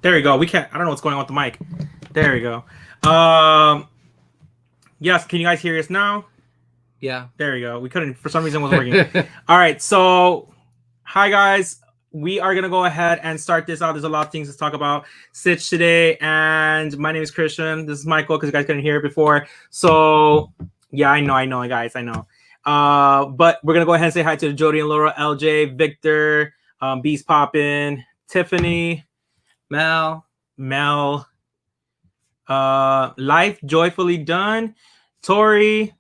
There we go. We can't. I don't know what's going on with the mic. There we go. Yes. Can you guys hear us now? Yeah. There we go. We couldn't. For some reason, it wasn't working. All right. So, hi guys. We are gonna go ahead and start this out. There's a lot of things to talk about Stitch today, and my name is Christian. This is Michael because you guys couldn't hear it before. So, yeah, I know, guys. I know. But we're gonna go ahead and say hi to Jody and Laura, LJ, Victor, Beast Poppin', Tiffany. Mel, Life Joyfully Done, Tori,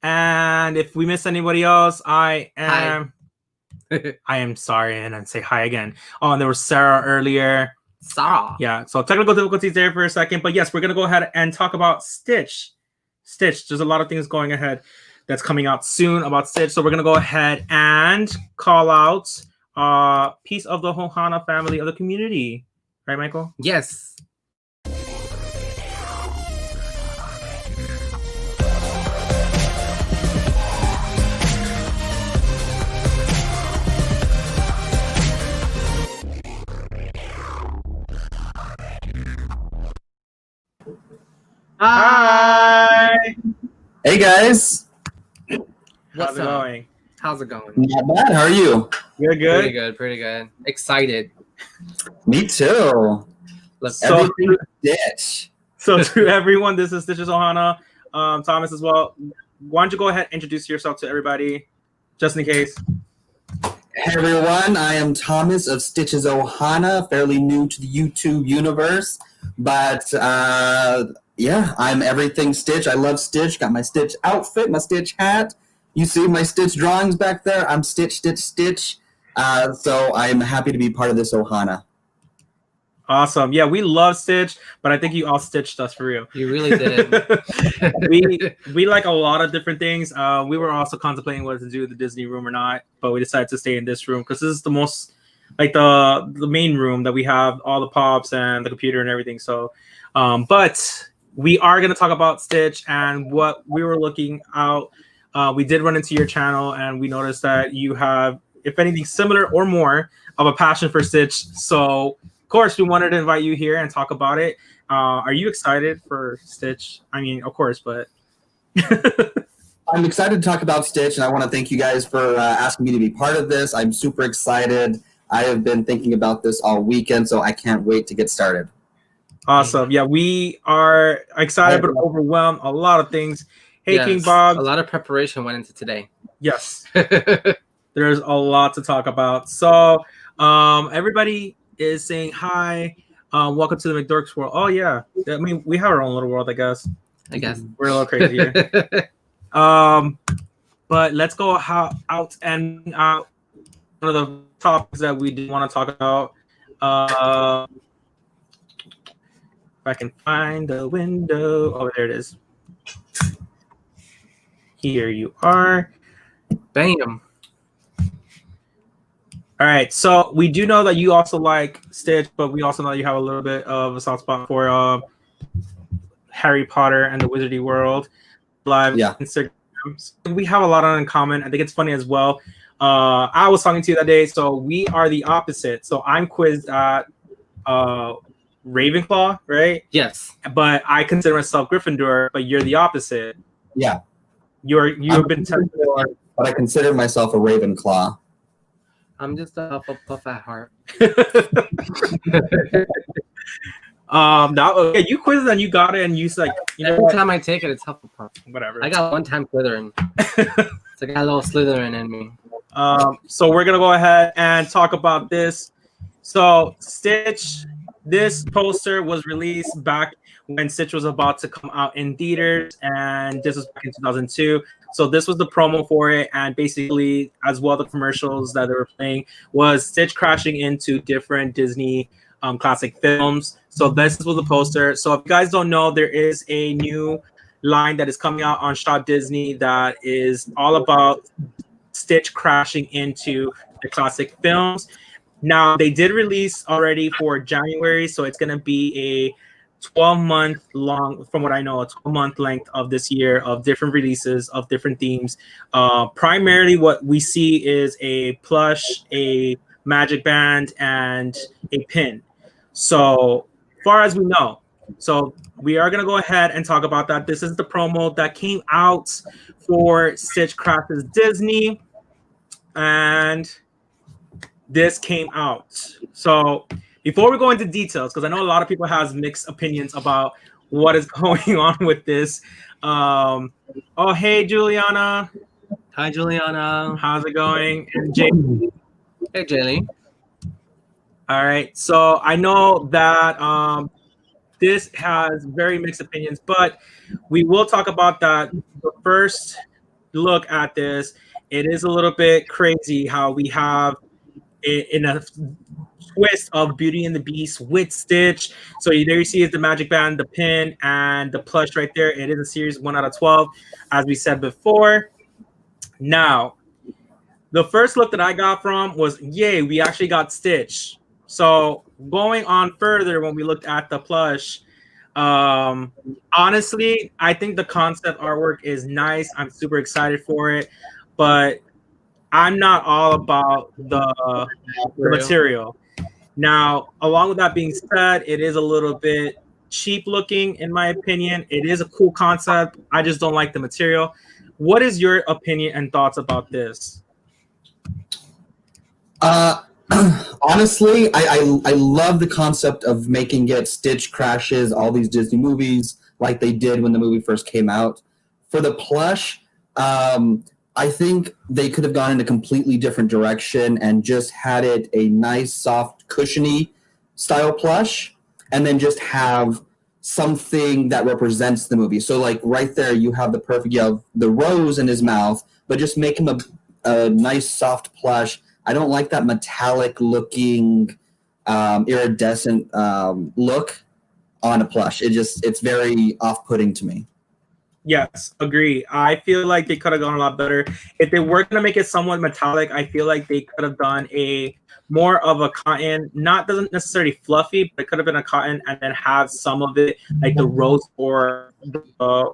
and if we miss anybody else, I am sorry, and then say hi again. Oh, and there was Sarah earlier. Sarah. Yeah, so technical difficulties there for a second, but yes, we're gonna go ahead and talk about Stitch. There's a lot of things going ahead that's coming out soon about Stitch, so we're gonna go ahead and call out piece of the Ohana family of the community. Right, Michael? Yes. Hi. Hey guys. How's it going? How's it going? Not bad. How are you? You're good. Pretty good. Excited. Me too. So Stitch. So to everyone, this is Stitchsohana1, Thomas as well. Why don't you go ahead and introduce yourself to everybody, just in case. Hey everyone, I am Thomas of Stitchsohana1, fairly new to the YouTube universe, but yeah, I'm everything Stitch. I love Stitch. Got my Stitch outfit, my Stitch hat. You see my Stitch drawings back there. I'm Stitch. So I'm happy to be part of this Ohana. Awesome. Yeah, we love Stitch, but I think you all stitched us for real. You really did. we like a lot of different things. We were also contemplating whether to do the Disney room or not, but we decided to stay in this room because this is the most like the main room that we have all the pops and the computer and everything. So, but we are going to talk about Stitch and what we were looking out. We did run into your channel and we noticed that you have, if anything, similar or more of a passion for Stitch. So, of course, we wanted to invite you here and talk about it. Are you excited for Stitch? I mean, of course, but I'm excited to talk about Stitch, and I want to thank you guys for asking me to be part of this. I'm super excited. I have been thinking about this all weekend, so I can't wait to get started. Awesome. Yeah, we are excited but overwhelmed. A lot of things. Hey, yes, King Bob. A lot of preparation went into today. Yes. There's a lot to talk about. So everybody is saying hi. Welcome to the MCdorks world. Oh, yeah. I mean, we have our own little world, I guess. We're a little crazy here. But let's go out and out. One of the topics that we did want to talk about. If I can find the window. Oh, there it is. Here you are. Bam. All right, so we do know that you also like Stitch, but we also know you have a little bit of a soft spot for Harry Potter and the Wizarding World. Live Instagram. So we have a lot in common. I think it's funny as well. I was talking to you that day, so we are the opposite. So I'm quizzed at Ravenclaw, right? Yes. But I consider myself Gryffindor, but you're the opposite. Yeah. You've been tested, but I consider myself a Ravenclaw. I'm just a Hufflepuff at heart. Now okay, you quizzed and you got it, and you like, you know, every time I take it, it's Hufflepuff. Whatever. I got one time Slytherin. So I got a little Slytherin in me. So we're gonna go ahead and talk about this. So Stitch, this poster was released back when Stitch was about to come out in theaters, and this was back in 2002. So this was the promo for it, and basically, as well, the commercials that they were playing was Stitch crashing into different Disney classic films. So this was the poster. So if you guys don't know, there is a new line that is coming out on Shop Disney that is all about Stitch crashing into the classic films. Now, they did release already for January, so it's going to be a 12-month long, from what I know, a 12-month length of this year of different releases of different themes. Primarily, what we see is a plush, a magic band, and a pin. So far as we know. So we are going to go ahead and talk about that. This is the promo that came out for Stitch Crashes Disney. And this came out. So before we go into details, because I know a lot of people has mixed opinions about what is going on with this. Oh, hey, Juliana. Hi, Juliana. How's it going? And Jay. Hey, Jaylee. All right. So I know that this has very mixed opinions, but we will talk about that. The first look at this, it is a little bit crazy how we have in a twist of Beauty and the Beast with Stitch. So there you see is the magic band, the pin, and the plush right there. It is a series 1 out of 12, as we said before. Now, the first look that I got from was, yay, we actually got Stitch. So going on further, when we looked at the plush, honestly, I think the concept artwork is nice. I'm super excited for it, but I'm not all about the material. Now, along with that being said, it is a little bit cheap looking, in my opinion. It is a cool concept. I just don't like the material. What is your opinion and thoughts about this? Honestly, I love the concept of making it Stitch crashes all these Disney movies like they did when the movie first came out. For the plush, I think they could have gone in a completely different direction and just had it a nice, soft, cushiony style plush, and then just have something that represents the movie. So, like, right there, you have the perfect, you have the rose in his mouth, but just make him a nice, soft plush. I don't like that metallic-looking, iridescent look on a plush. It's very off-putting to me. Yes, agree. I feel like they could have gone a lot better. If they were going to make it somewhat metallic, I feel like they could have done a more of a cotton, doesn't necessarily fluffy, but it could have been a cotton and then have some of it, like the rose or the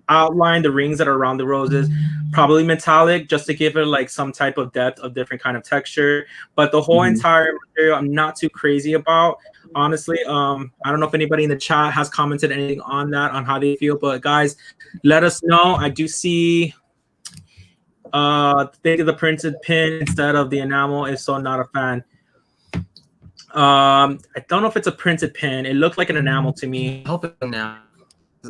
outline, the rings that are around the roses, probably metallic, just to give it like some type of depth of different kind of texture. But the whole entire material, I'm not too crazy about. Honestly, I don't know if anybody in the chat has commented anything on that, on how they feel, but guys, let us know. I do see think of the printed pin instead of the enamel, if so, not a fan. I don't know if it's a printed pin. It looked like an enamel to me. I hope it's enamel.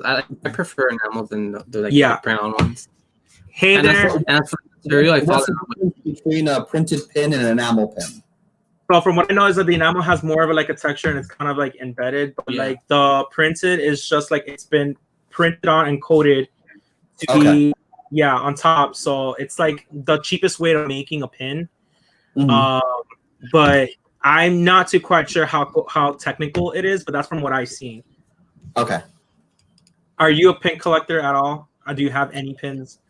I prefer enamel than the print-on ones. Hey and there. As for material, I What's the difference between a printed pin and an enamel pin? So from what I know is that the enamel has more of a texture and it's kind of like embedded, but like the printed is just like it's been printed on and coated to be on top. So it's like the cheapest way of making a pin. But I'm not too quite sure how technical it is, but that's from what I've seen. Okay. Are you a pin collector at all? Or do you have any pins?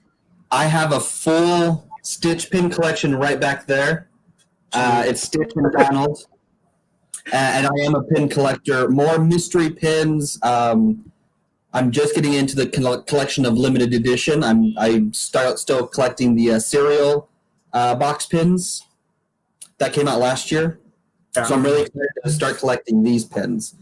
I have a full Stitch pin collection right back there. It's Stitch and Donald. And I am a pin collector. More mystery pins. I'm just getting into the collection of limited edition. I'm still collecting the cereal box pins that came out last year. Yeah. So I'm really excited to start collecting these pins.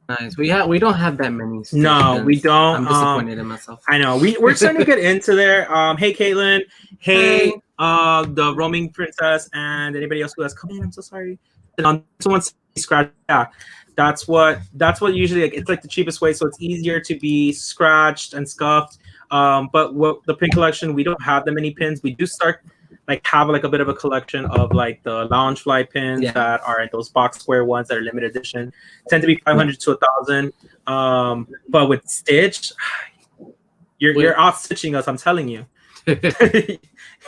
Nice. We don't have that many. No, pins. We don't. I'm disappointed in myself. I know. We're starting to get into there. Hey, Caitlin. Hey. The roaming princess and anybody else who has come in. I'm so sorry. Someone's scratch. Yeah, that's what usually it's like the cheapest way. So it's easier to be scratched and scuffed. But what the pin collection, we don't have that many pins. We do start have a bit of a collection of the Loungefly pins that are those box square ones that are limited edition. Tend to be 500 to 1,000. But with Stitch, you're off stitching us. I'm telling you.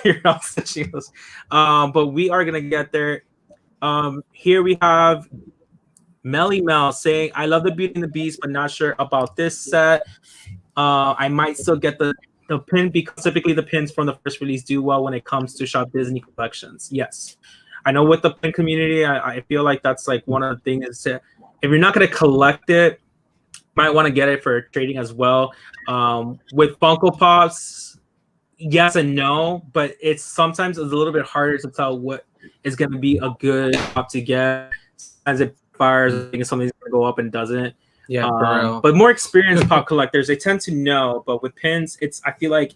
You're not stitching us. But we are gonna get there. Here we have Melly Mel saying, I love the Beauty and the Beast, but not sure about this set. I might still get the pin because typically the pins from the first release do well when it comes to Shop Disney collections. Yes. I know with the pin community, I feel like that's like one of the things is that if you're not going to collect it, you might want to get it for trading as well. With Funko Pops, yes and no, but it's sometimes it's a little bit harder to tell what is going to be a good pop to get as it fires. I think something's going to go up and doesn't. Yeah, but more experienced pop collectors, they tend to know. But with pins, I feel like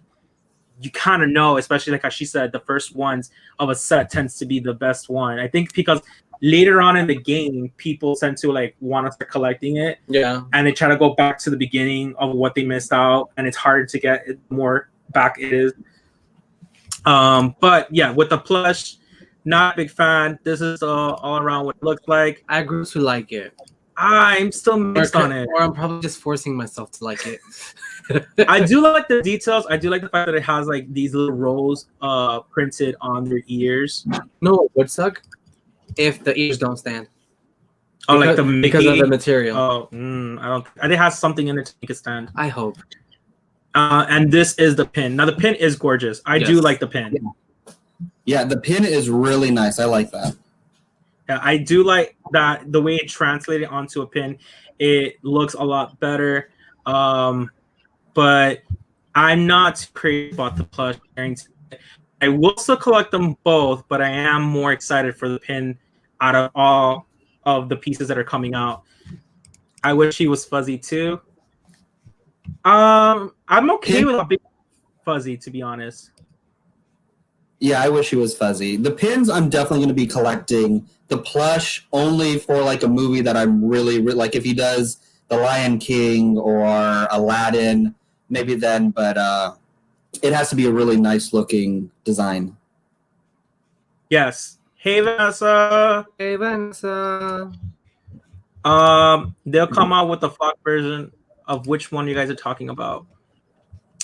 you kind of know, especially like how she said, the first ones of a set tends to be the best one. I think because later on in the game, people tend to like want to start collecting it. Yeah. And they try to go back to the beginning of what they missed out, and it's harder to get it more back it is. But yeah, with the plush, not a big fan. This is all around what it looks like. I grew to like it. I'm still mixed on it. Or I'm probably just forcing myself to like it. I do like the details. I do like the fact that it has like these little rolls printed on their ears. No, it would suck if the ears don't stand. Oh, because, like because of the material. Oh, I don't. I think it has something in it to make it stand. I hope. And this is the pin. Now the pin is gorgeous. I do like the pin. Yeah, the pin is really nice. I like that. Yeah, I do like that the way it translated onto a pin. It looks a lot better. But I'm not crazy about the plush. I will still collect them both, but I am more excited for the pin out of all of the pieces that are coming out. I wish he was fuzzy too. I'm okay with a big fuzzy, to be honest. Yeah, I wish he was fuzzy. The pins, I'm definitely going to be collecting. The plush, only for like a movie that I'm really like. If he does The Lion King or Aladdin, maybe then. But it has to be a really nice looking design. Yes. Hey, Vanessa. Hey, Vanessa. They'll come out with the flock version of which one you guys are talking about.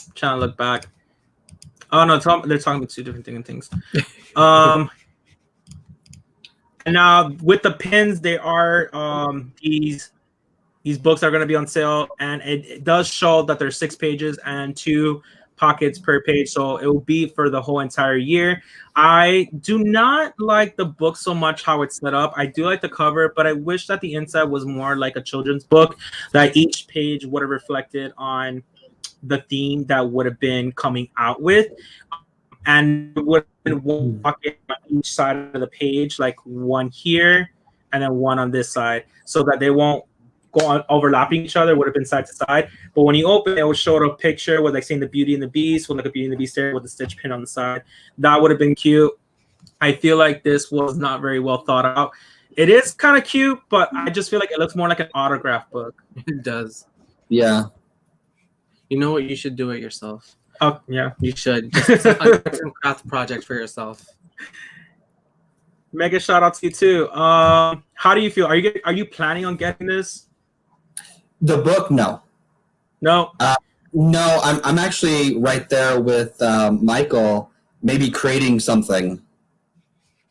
I'm trying to look back. Oh no, they're talking about two different things. And now with the pins, they are these books are going to be on sale, and it does show that there's 6 pages and 2 pockets per page, so it will be for the whole entire year. I do not like the book so much how it's set up. I do like the cover, but I wish that the inside was more like a children's book, that each page would have reflected on the theme that would have been coming out with, and it would have been one pocket on each side of the page, like one here and then one on this side, so that they won't go on overlapping each other. Would have been side to side, but when you open it, will show a picture with like saying the Beauty and the Beast, with like a Beauty and the Beast there with a Stitch pin on the side. That would have been cute. I feel like this was not very well thought out. It is kind of cute, but I just feel like it looks more like an autograph book. It does. Yeah. You know what? You should do it yourself. Oh yeah, you should. Just some craft project for yourself. Mega shout out to you too. How do you feel? Are you planning on getting this? The book, no. No. No, I'm actually right there with Michael. Maybe creating something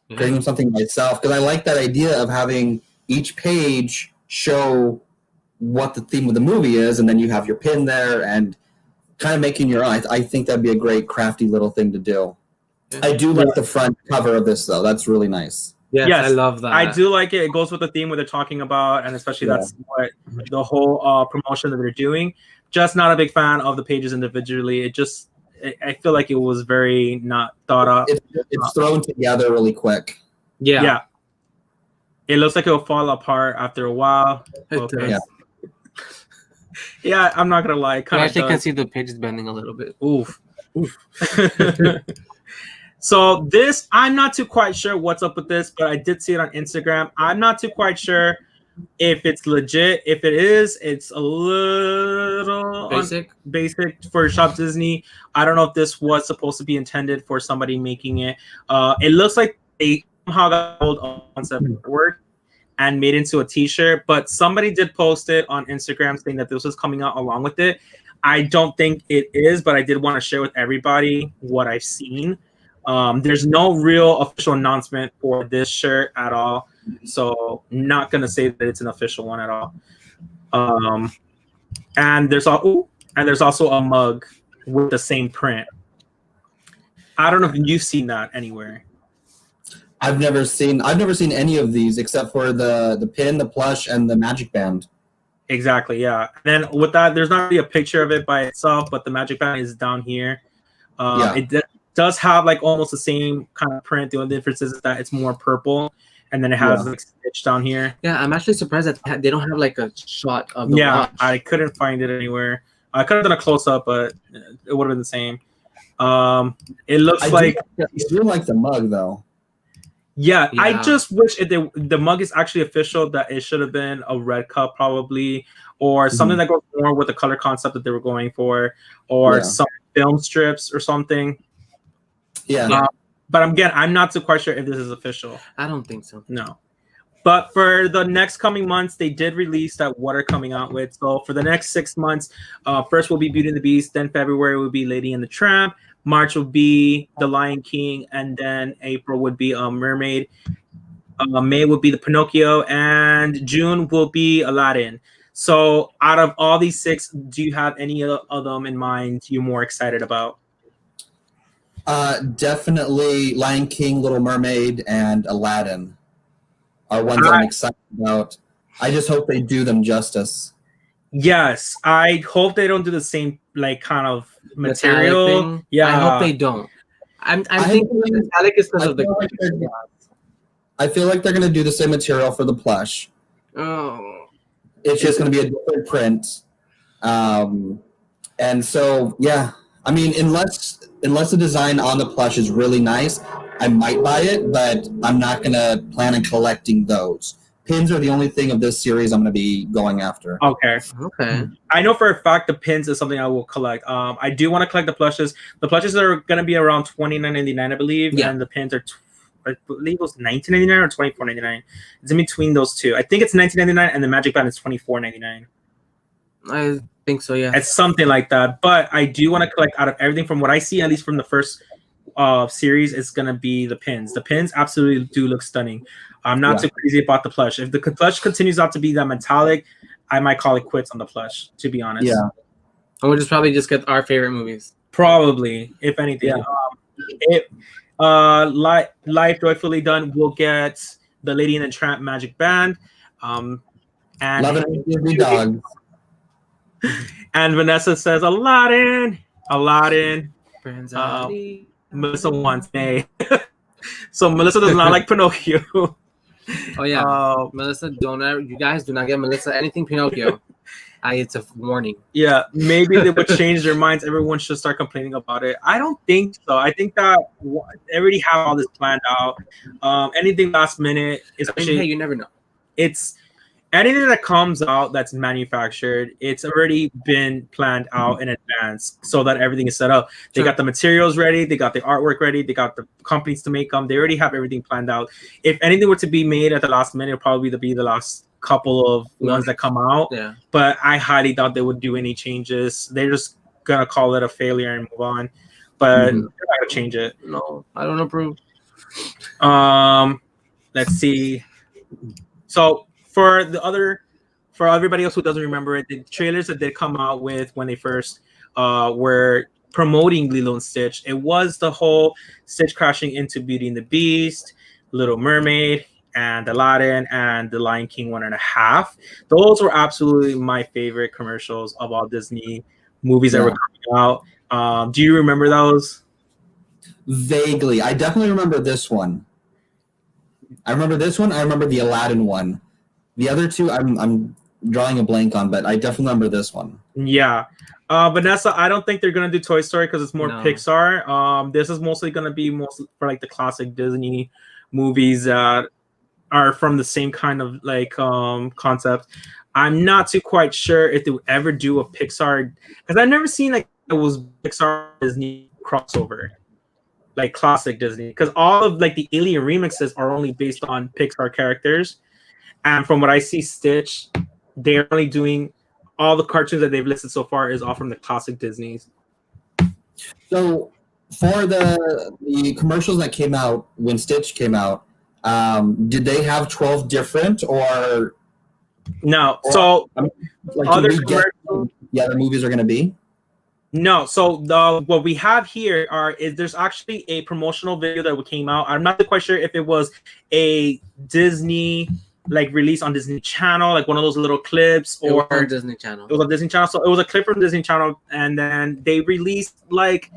myself, because I like that idea of having each page show what the theme of the movie is, and then you have your pin there and kind of making your own. I think that'd be a great crafty little thing to do. I do like the front cover of this though. That's really nice. Yes, I love that. I do like it. It goes with the theme what they're talking about, and especially that's what the whole promotion that they're doing. Just not a big fan of the pages individually. I feel like it was very not thought out. It's thrown together really quick. Yeah. It looks like it'll fall apart after a while. Okay. Yeah, I'm not gonna lie. I actually can see the pages bending a little bit. Oof. So this, I'm not too quite sure what's up with this, but I did see it on Instagram. I'm not too quite sure if it's legit. If it is, it's a little basic for Shop Disney. I don't know if this was supposed to be intended for somebody making it. It looks like they somehow got old concept work and made into a t-shirt, but somebody did post it on Instagram saying that this was coming out along with it. I don't think it is, but I did want to share with everybody what I've seen. There's no real official announcement for this shirt at all, so not gonna say that it's an official one at all. And there's also a mug with the same print. I don't know if you've seen that anywhere. I've never seen any of these except for the pin, the plush, and the magic band. Exactly, yeah. And then with that, there's not really a picture of it by itself, but the magic band is down here. It does have like almost the same kind of print. The only difference is that it's more purple, and then it has like Stitch down here. Yeah, I'm actually surprised that they don't have like a shot of the watch. I couldn't find it anywhere. I could have done a close up, but it would have been the same. It looks I do like the mug though. Yeah, I just wish the mug is actually official, that it should have been a red cup probably, or something that goes more with the color concept that they were going for, or some film strips or something. Yeah. But again, I'm not too quite sure if this is official. I don't think so. No. But for the next coming months, they did release that what are coming out with. So for the next 6 months, first will be Beauty and the Beast. Then February will be Lady and the Tramp. March will be The Lion King. And then April would be Mermaid. May would be the Pinocchio. And June will be Aladdin. So out of all these 6, do you have any of them in mind you're more excited about? Definitely Lion King, Little Mermaid, and Aladdin are ones I'm excited about. I just hope they do them justice. Yes, I hope they don't do the same like kind of material. Yeah, I hope they don't. I think metallic is because of the. I feel like they're gonna do the same material for the plush. Oh, it's just gonna be a different print. And so yeah, I mean, unless the design on the plush is really nice, I might buy it, but I'm not going to plan on collecting those. Pins are the only thing of this series I'm going to be going after. Okay. I know for a fact the pins is something I will collect. I do want to collect the plushes. The plushes are going to be around $29.99, I believe, and the pins are, I believe it was $19.99 or $24.99. It's in between those two. I think it's $19.99, and the Magic Band is $24.99. I think so, yeah. It's something like that. But I do want to collect out of everything from what I see, at least from the first series, it's going to be the pins. The pins absolutely do look stunning. I'm not too crazy about the plush. If the plush continues out to be that metallic, I might call it quits on the plush, to be honest. Yeah. And we'll just probably just get our favorite movies. Probably, if anything. Yeah. Life Joyfully Done, we'll get the Lady and the Tramp Magic Band. And Love it, Disney Dog. And Vanessa says Aladdin. Melissa wants May. So Melissa does not like Pinocchio. Oh yeah, Melissa, you guys do not get Melissa anything Pinocchio. It's a warning. Yeah, maybe they would change their minds. Everyone should start complaining about it. I don't think so. I think that they already have all this planned out. Anything last minute is actually. Hey, you never know. It's anything that comes out that's manufactured. It's already been planned out in advance so that everything is set up. They got the materials ready. They got the artwork ready. They got the companies to make them. They already have everything planned out. If anything were to be made at the last minute, it'll probably be the last couple of ones that come out. Yeah. But I highly doubt they would do any changes. They're just gonna call it a failure and move on. But they're not gonna change it. No, I don't approve. Let's see. So for everybody else who doesn't remember it, the trailers that they come out with when they first were promoting Lilo and Stitch, it was the whole Stitch crashing into Beauty and the Beast, Little Mermaid, and Aladdin, and The Lion King 1.5. Those were absolutely my favorite commercials of all Disney movies that were coming out. Do you remember those? Vaguely. I definitely remember this one. I remember the Aladdin one. The other two, I'm drawing a blank on, but I definitely remember this one. Yeah. Vanessa, I don't think they're going to do Toy Story because it's more Pixar. This is mostly going to be for like the classic Disney movies that are from the same kind of like concept. I'm not too quite sure if they would ever do a Pixar, because I've never seen like it was Pixar Disney crossover, like classic Disney, because all of like the Alien remixes are only based on Pixar characters. And from what I see, Stitch, they're only doing all the cartoons that they've listed so far is all from the classic Disneys. So For the commercials that came out when Stitch came out, did they have 12 different or No. So like other can we guess commercials. the other movies are going to be? No, so what we have here is there's actually a promotional video that came out. I'm not quite sure if it was a Disney like release on Disney Channel, like one of those little clips, or Disney Channel. It was a Disney Channel, so it was a clip from Disney Channel, and then they released like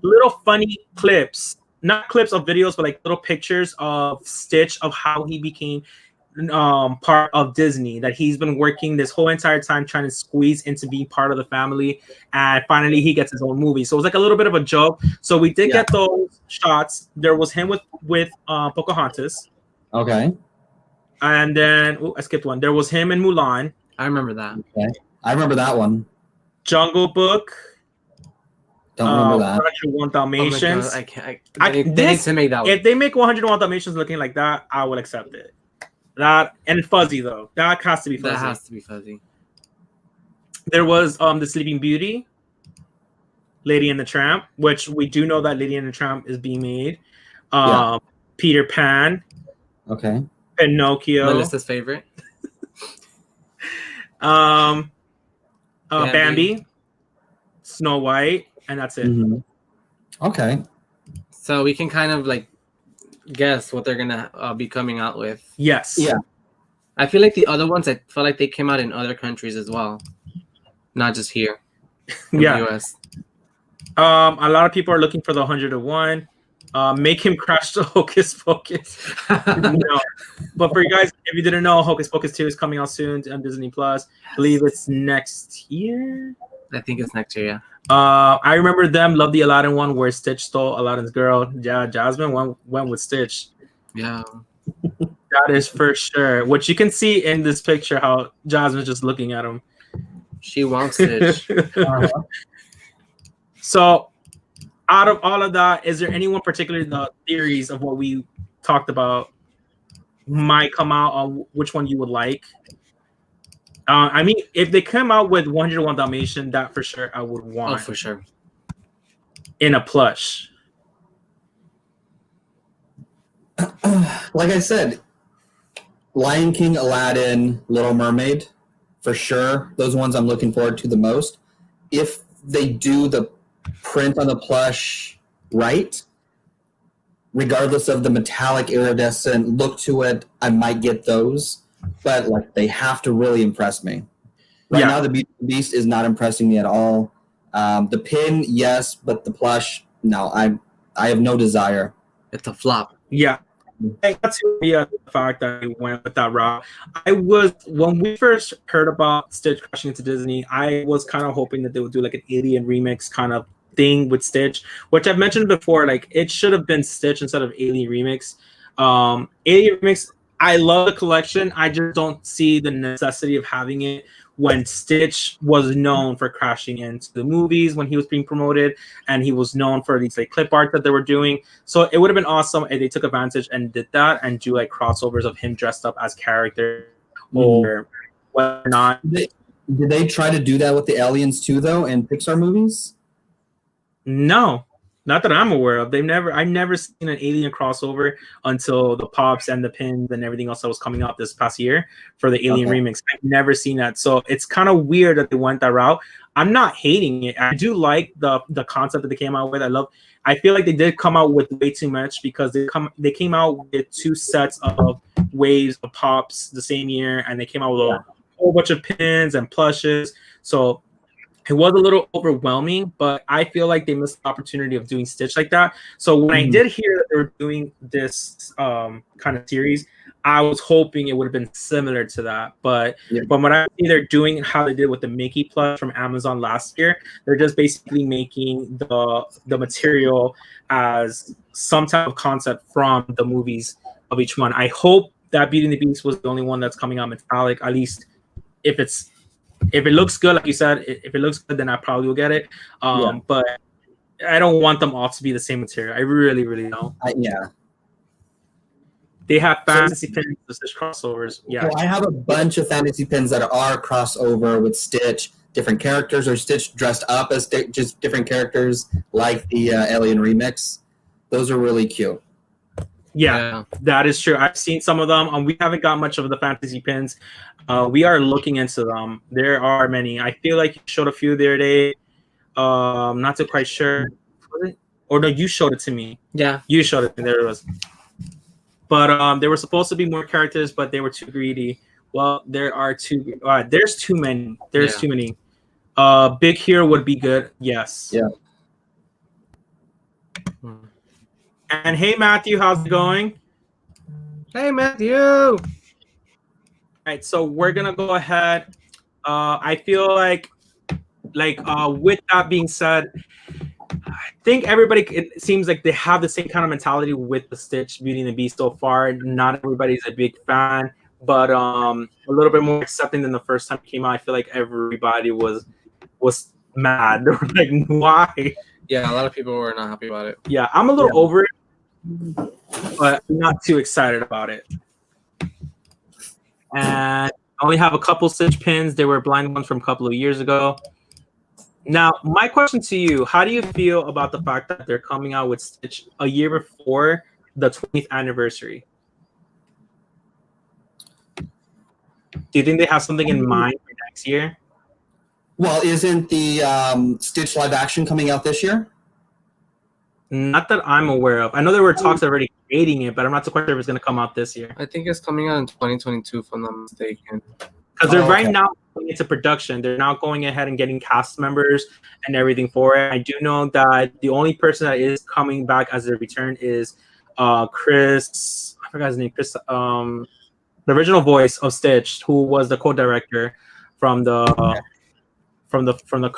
little funny clips, not clips of videos, but like little pictures of Stitch of how he became part of Disney, that he's been working this whole entire time trying to squeeze into being part of the family, and finally he gets his own movie. So it was like a little bit of a joke. So we did get those shots. There was him with Pocahontas. Okay. And then I skipped one. There was him in Mulan. I remember that. Okay. I remember that one. Jungle Book. Don't remember that. 101 Dalmatians. Oh they need to make that one. If they make 101 Dalmatians looking like that, I will accept it. That and fuzzy though. That has to be fuzzy. That has to be fuzzy. There was the Sleeping Beauty, Lady and the Tramp, which we do know that Lady and the Tramp is being made. Peter Pan. Okay. Pinocchio. Melissa's favorite. Bambi. Snow White, and that's it. Mm-hmm. Okay. So we can kind of like guess what they're gonna be coming out with. Yes. Yeah. I feel like the other ones, I felt like they came out in other countries as well, not just here in the US. A lot of people are looking for the 101. Make him crash the Hocus Pocus. No. But for you guys, if you didn't know, Hocus Pocus 2 is coming out soon on Disney Plus. I believe it's next year. I think it's next year, yeah. I remember them love the Aladdin one where Stitch stole Aladdin's girl. Yeah, Jasmine went with Stitch. Yeah. That is for sure. Which you can see in this picture how Jasmine's just looking at him. She wants Stitch. So out of all of that, is there anyone particularly the theories of what we talked about might come out on which one you would like? I mean, if they come out with 101 Dalmatian, that for sure I would want. Oh, for sure. In a plush. Like I said, Lion King, Aladdin, Little Mermaid, for sure. Those ones I'm looking forward to the most. If they do the print on the plush right, regardless of the metallic iridescent look to it, I might get those. But like they have to really impress me. Right now, the Beast is not impressing me at all. The pin, yes, but the plush, no. I have no desire. It's a flop. Yeah, that's the fact that we went with that route. When we first heard about Stitch crashing into Disney, I was kind of hoping that they would do like an Alien remix kind of thing with Stitch, which I've mentioned before. Like it should have been Stitch instead of Alien remix. Alien remix. I love the collection. I just don't see the necessity of having it when Stitch was known for crashing into the movies when he was being promoted, and he was known for these like clip art that they were doing. So it would have been awesome if they took advantage and did that and do like crossovers of him dressed up as character or whatnot. Did they try to do that with the aliens too, though, in Pixar movies? No. Not that I'm aware of. I've never seen an Alien crossover until the pops and the pins and everything else that was coming out this past year for the Alien remix. I've never seen that. So it's kind of weird that they went that route. I'm not hating it. I do like the concept that they came out with. I feel like they did come out with way too much because they came out with 2 sets of waves of pops the same year, and they came out with a whole bunch of pins and plushes. So it was a little overwhelming, but I feel like they missed the opportunity of doing Stitch like that. So when I did hear that they were doing this kind of series, I was hoping it would have been similar to that. But from what I see they're doing, how they did with the Mickey plush from Amazon last year, they're just basically making the material as some type of concept from the movies of each one. I hope that Beauty and the Beast was the only one that's coming out metallic, at least if it looks good, like you said, if it looks good, then I probably will get it. But I don't want them all to be the same material. I really, really don't. They have fantasy pins with Stitch crossovers. Yeah. Well, I have a bunch of fantasy pins that are crossover with Stitch different characters, or Stitch dressed up as just different characters, like the Alien remix. Those are really cute. Yeah, that is true. I've seen some of them. We haven't got much of the fantasy pins. We are looking into them. There are many. I feel like you showed a few the other day. Not too quite sure. Or no, you showed it to me. Yeah, you showed it. There it was. But there were supposed to be more characters, but they were too greedy. Well, there are too. There's too many. There's too many. Big Hero would be good. Yes. Yeah. And hey, Matthew, how's it going? Hey, Matthew. All right, so we're gonna go ahead. I feel like with that being said, I think everybody, it seems like they have the same kind of mentality with the Stitch Beauty and the Beast so far. Not everybody's a big fan, but a little bit more accepting than the first time it came out. I feel like everybody was mad. They were like, why? Yeah, a lot of people were not happy about it. Yeah, I'm a little over it, but I'm not too excited about it. And I only have a couple Stitch pins. They were blind ones from a couple of years ago. Now, my question to you, how do you feel about the fact that they're coming out with Stitch a year before the 20th anniversary? Do you think they have something in mind for next year? Well, isn't the Stitch live action coming out this year? Not that I'm aware of. I know there were talks already creating it, but I'm not so quite sure if it's going to come out this year. I think it's coming out in 2022, if I'm not mistaken. Because they're right now going into production. They're now going ahead and getting cast members and everything for it. I do know that the only person that is coming back as a return is Chris. I forgot his name. Chris, the original voice of Stitch, who was the co-director from the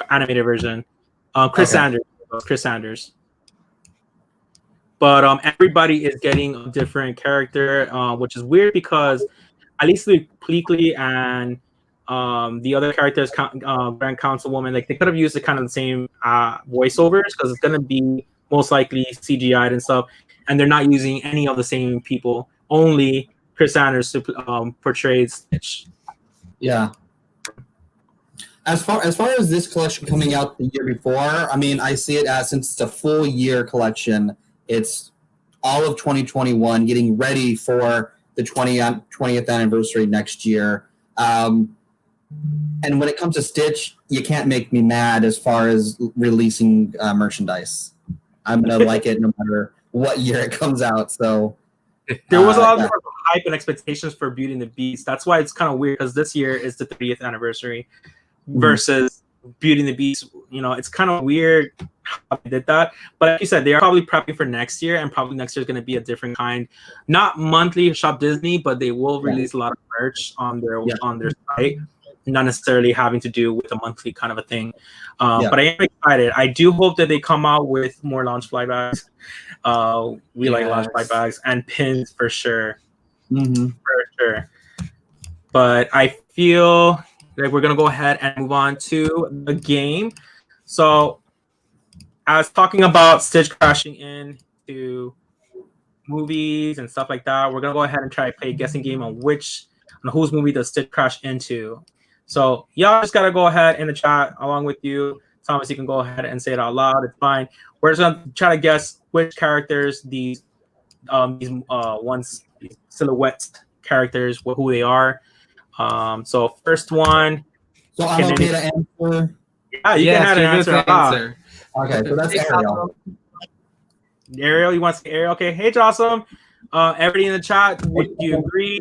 animated version. Chris Sanders. Chris Sanders. But everybody is getting a different character, which is weird because at least Pleakley and the other characters, Grand Councilwoman, like they could have used the kind of the same voiceovers because it's gonna be most likely CGI'd and stuff, and they're not using any of the same people. Only Chris Sanders portrays Stitch. Yeah. As far as this collection coming out the year before, I mean, I see it as, since it's a full year collection, it's all of 2021, getting ready for the 20th anniversary next year. And when it comes to Stitch, you can't make me mad as far as releasing merchandise. I'm going to like it no matter what year it comes out. So there was a lot of hype and expectations for Beauty and the Beast. That's why it's kind of weird, because this year is the 30th anniversary versus Beauty and the Beast. You know, it's kind of weird how they did that. But like you said, they are probably prepping for next year, and probably next year is going to be a different kind. Not monthly Shop Disney, but they will release a lot of merch on their site. Not necessarily having to do with a monthly kind of a thing. But I am excited. I do hope that they come out with more launch fly bags. We like launch fly bags and pins for sure. For sure. But I feel like we're going to go ahead and move on to the game. So I was talking about Stitch crashing into movies and stuff like that. We're going to go ahead and try to play a guessing game on whose movie does Stitch crash into. So y'all just got to go ahead in the chat along with you. Thomas, you can go ahead and say it out loud. It's fine. We're just going to try to guess which characters these silhouette characters, who they are. So first one. So I'm okay to answer? Yeah, you can have an answer. Okay, so that's Ariel. Ariel, you want to say Ariel? Okay. Hey, Jocelyn. Everybody in the chat, would you agree?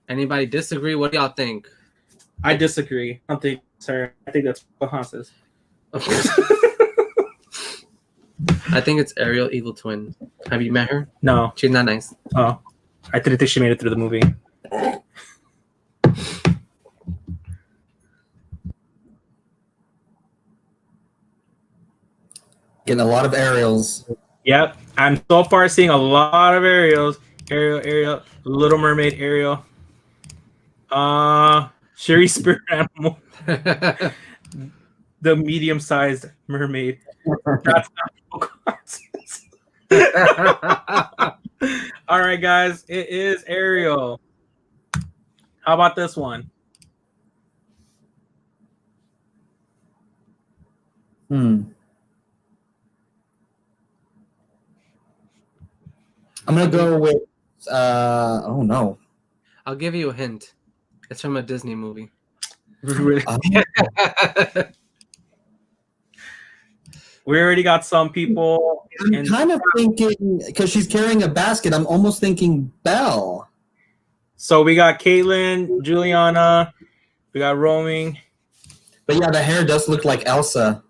Anybody disagree? What do y'all think? I disagree. I don't think, sir. I think that's what Han says. I think it's Ariel, evil twin. Have you met her? No. She's not nice. Oh. I didn't think she made it through the movie. Getting a lot of Ariels. Yep. I'm so far seeing a lot of Ariels. Ariel, Little Mermaid, Ariel. Sherry Spirit Animal. The medium-sized mermaid. That's not all right, guys. It is Ariel. How about this one? I'm gonna go with. Oh no. I'll give you a hint. It's from a Disney movie. Really? We already got some people. I'm kind of thinking, because she's carrying a basket, I'm almost thinking Belle. So we got Caitlin, Juliana, we got Roaming. But yeah, the hair does look like Elsa.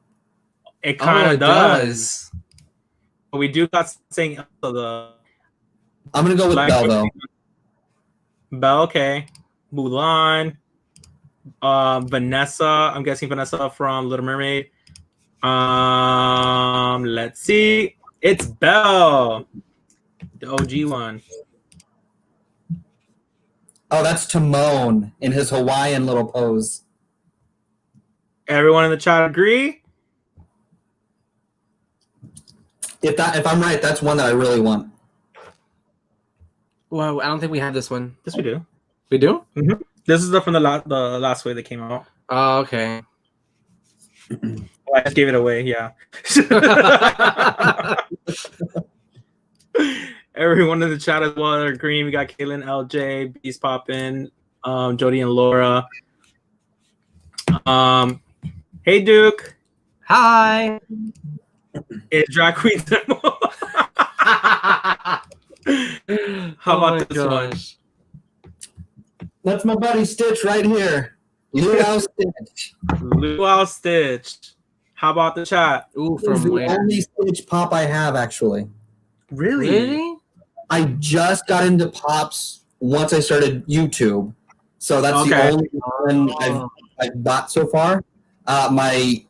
It kind of does. But we do got saying Elsa though. I'm gonna go with Belle though. Belle, okay. Mulan, Vanessa. I'm guessing Vanessa from Little Mermaid. Let's see. It's Belle, the OG one. Oh, that's Timon in his Hawaiian little pose. Everyone in the chat agree? If I'm right, that's one that I really want. Well, I don't think we have this one. Yes, we do. We do? Mm-hmm. This is from the last way that came out. Oh, okay. I just gave it away, yeah. Everyone in the chat as well are agreeing. We got Caitlin, LJ, Beast Poppin', Jody and Laura. Hey Duke. Hi. It's Drag Queen Demo. How about this one? That's my buddy Stitch right here. Luau Stitch. Luau Stitch. How about the chat? Ooh, This is the only Stitch pop I have, actually. Really? I just got into pops once I started YouTube. So that's the only one I've bought so far. My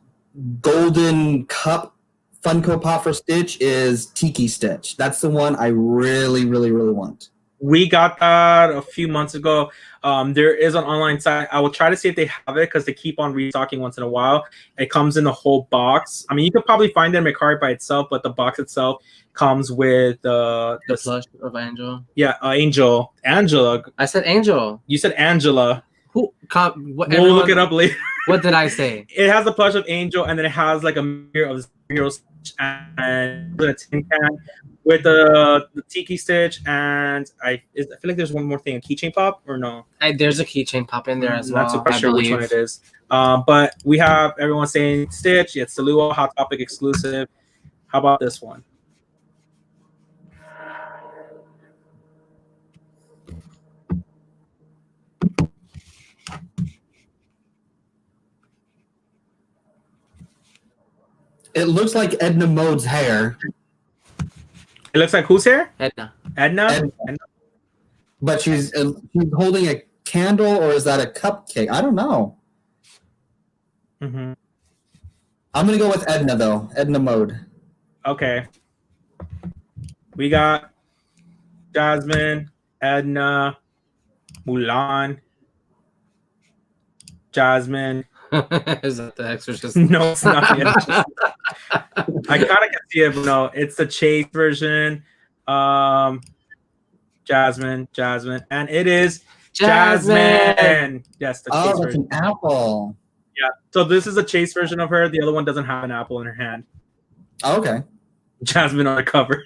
golden cup Funko Pop for Stitch is Tiki Stitch. That's the one I really, really, really want. We got that a few months ago. There is an online site. I will try to see if they have it because they keep on restocking once in a while. It comes in the whole box. I mean, you could probably find it in Mercari by itself, but the box itself comes with the plush of Angel. Yeah, Angel. Angela. I said Angel. You said Angela. Who? We'll look it up later. What did I say? It has the plush of Angel, and then it has like a mirror of heroes and a tin can with the Tiki Stitch, and I feel like there's one more thing, a keychain pop, or no? There's a keychain pop in there as well. Not super sure which one it is. But we have everyone saying Stitch. It's the Luau Hot Topic exclusive. How about this one? It looks like Edna Mode's hair. It looks like whose hair? Edna. But she's holding a candle, or is that a cupcake? I don't know. Mm-hmm. I'm gonna go with Edna though. Edna Mode. Okay. We got Jasmine, Edna, Mulan, Jasmine. Is that the Exorcist? No, it's not the Exorcist. I kind of can see it, but no, it's the Chase version. Jasmine, and it is Jasmine. Yes, the Chase version. An apple. Yeah. So this is a Chase version of her. The other one doesn't have an apple in her hand. Okay. Jasmine on the cover.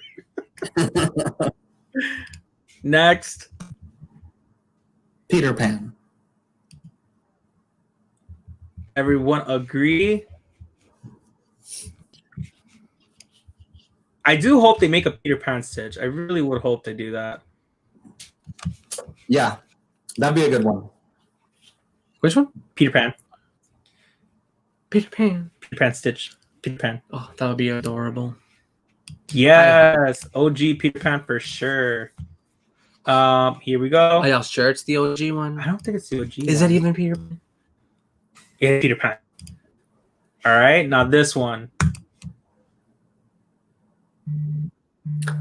Next. Peter Pan. Everyone agree? I do hope they make a Peter Pan Stitch. I really would hope they do that. Yeah, that'd be a good one. Which one? Peter Pan. Peter Pan. Peter Pan Stitch. Peter Pan. Oh, that would be adorable. Yes, OG Peter Pan for sure. Here we go. Oh, y'all sure it's the OG one? I don't think it's the OG. Is it even Peter Pan? Yeah, Peter Pan. All right, now this one.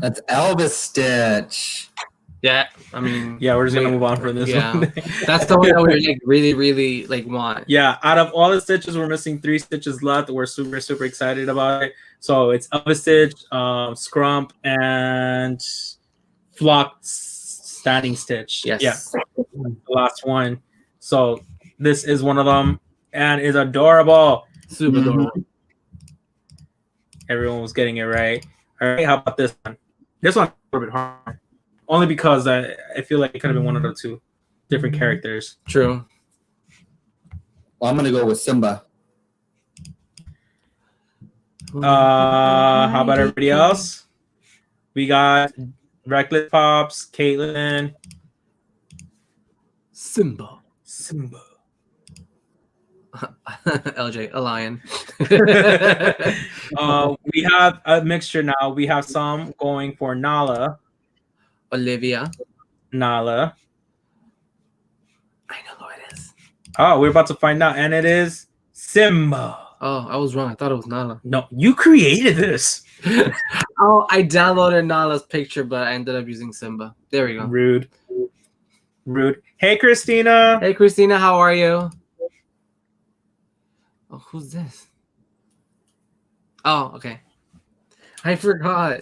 That's Elvis Stitch. Yeah, I mean, yeah, we're just gonna move on from this one. That's the one that we like really like want. Yeah, out of all the Stitches, we're missing 3 Stitches left. We're super excited about it. So it's Elvis Stitch, Scrump, and Flock Standing Stitch. Yes. Yeah, the last one. So this is one of them, and is adorable. Super adorable. Everyone was getting it right. All right, how about this one? This one's a little bit hard. Only because I feel like it could have been one of the two different characters. True. Well, I'm gonna go with Simba. How about everybody else? We got Reckless Pops, Caitlin, Simba. LJ, a lion. We have a mixture now. We have some going for Nala. Olivia. Nala. I know who it is. Oh, we're about to find out. And it is Simba. Oh, I was wrong. I thought it was Nala. No, you created this. Oh, I downloaded Nala's picture, but I ended up using Simba. There we go. Rude. Hey, Christina. Hey, Christina. How are you? Oh, who's this? Oh, okay. I forgot.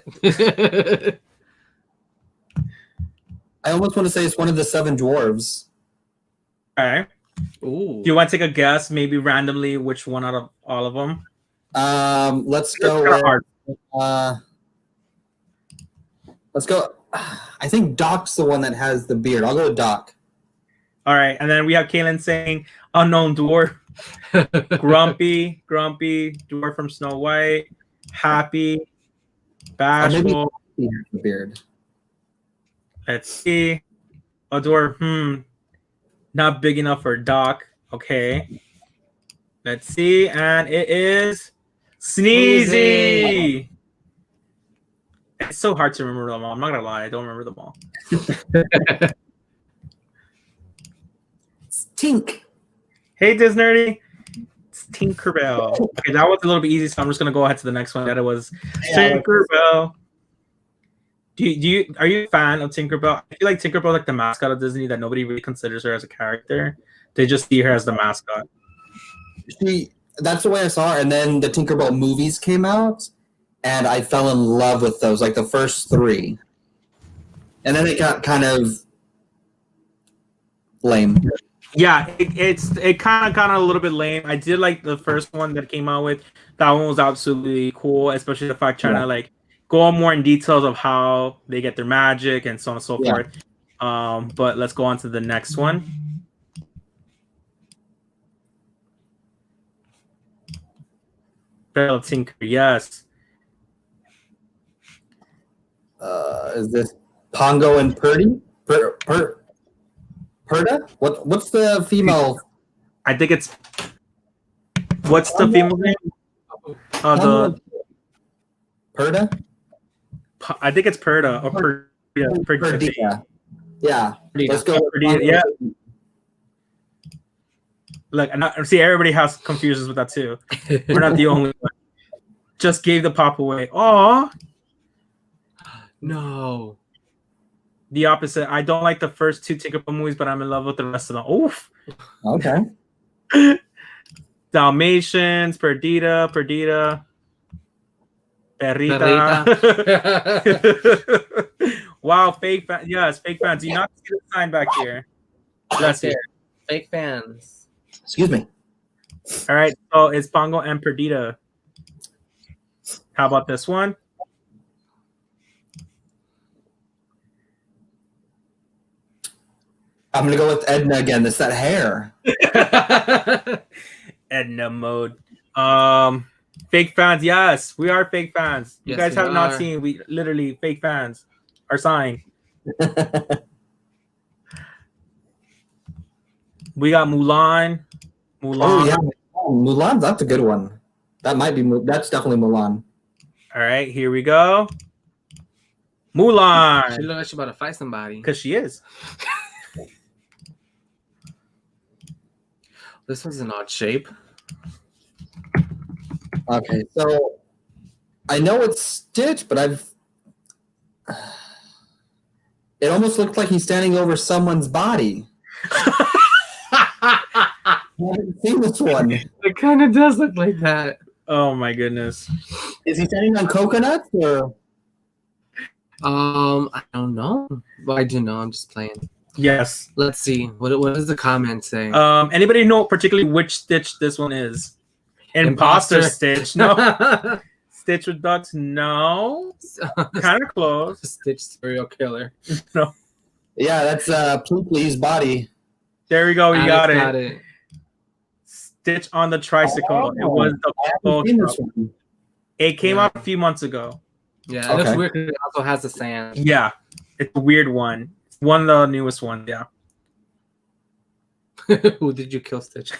I almost want to say it's one of the 7 dwarves. All right. Ooh. Do you want to take a guess, maybe randomly, which one out of all of them? Let's go with, let's go. I think Doc's the one that has the beard. I'll go with Doc. All right, and then we have Kaylin saying unknown dwarf, grumpy dwarf from Snow White, happy, bashful. The beard. Let's see, a dwarf. Not big enough for Doc. Okay. Let's see, and it is Sneezy. It's so hard to remember them all. I'm not gonna lie, I don't remember them all. Tink. Hey, Disnerdy. It's Tinkerbell. Okay, that was a little bit easy, so I'm just gonna go ahead to the next one. That it was Tinkerbell. Are you a fan of Tinkerbell? I feel like Tinkerbell like the mascot of Disney that nobody really considers her as a character. They just see her as the mascot. That's the way I saw her. And then the Tinkerbell movies came out, and I fell in love with those, like the first 3. And then it got kind of lame. Yeah, it kind of got a little bit lame. I did like the first one that came out with. That one was absolutely cool, especially the fact trying to like go more in details of how they get their magic and so on and so forth. But let's go on to the next one. Bell Tinker, yes. Is this Pongo and Purdy? Perda? What's the female? I think it's. What's the female name? The Perda? I think it's Perda or Perdita. Yeah. Let's go. Perdita. Yeah. Look, see, everybody has confusions with that too. We're not the only one. Just gave the pop away. Aw. No. The opposite. I don't like the first 2 Tinkerbell movies, but I'm in love with the rest of them. Oof. Okay. Dalmatians, Perdita. Perrita. Wow, fake fans. Yes, fake fans. Do you not see the sign back here? That's it. Fake fans. Excuse me. All right, so it's Pongo and Perdita. How about this one? I'm gonna go with Edna again. It's that hair. Edna mode. Fake fans. Yes, we are fake fans. You guys have not seen. We literally fake fans. Our sign. We got Mulan. Oh yeah, Mulan. That's a good one. That might be. That's definitely Mulan. All right, here we go. Mulan. She looks like she's about to fight somebody. Because she is. This one's an odd shape. Okay, so I know it's Stitch, but it almost looked like he's standing over someone's body. I haven't seen this one. It kind of does look like that. Oh my goodness. Is he standing on coconuts or? I don't know. Well, I do know. I'm just playing. Yes. Let's see. What does the comment say? Anybody know particularly which Stitch this one is? Imposter Stitch. No. Stitch with ducks? No. Kind of close. Stitch serial killer. No. Yeah, that's Ploopley's body. There we go. We got Got it. it. Stitch on the tricycle. It was the haven't seen this one. It came out a few months ago. Yeah, it looks weird because it also has the sand. Yeah, it's a weird one. It's one of the newest ones. Yeah. Who did you kill, Stitch?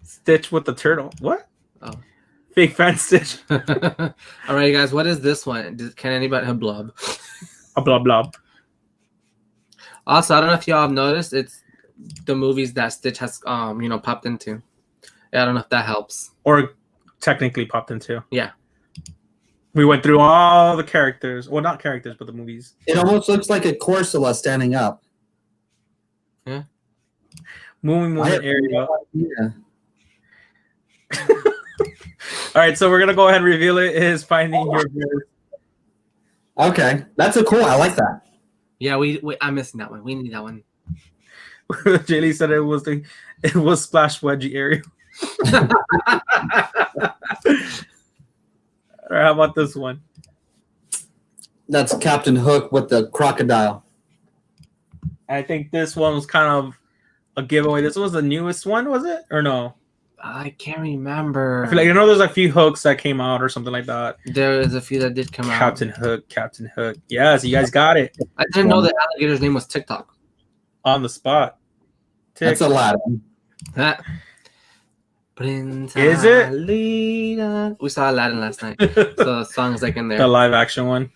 Stitch with the turtle. What? Oh. Fake fan Stitch. All right, guys. What is this one? Can anybody have blob? A blob blob. Also, I don't know if y'all have noticed, it's the movies that Stitch has, popped into. Yeah, I don't know if that helps. Or technically popped into. Yeah. We went through all the characters. Well, not characters, but the movies. It almost looks like a Corsola standing up. Yeah. Moving area. Yeah. All right, so we're gonna go ahead and reveal it. It is Finding Your Voice. Okay, that's a cool. I like that. Yeah, I'm missing that one. We need that one. Jaylee said it was Splash Wedgie area. All right, how about this one? That's Captain Hook with the crocodile. I think this one was kind of a giveaway. This was the newest one, was it? Or no? I can't remember. I feel like there's a few hooks that came out or something like that. There is a few that did come out. Captain Hook. Yes, you guys got it. I didn't know the alligator's name was TikTok. On the spot. That's Aladdin. Is it? We saw Aladdin last night. So the song's like in there. The live action one.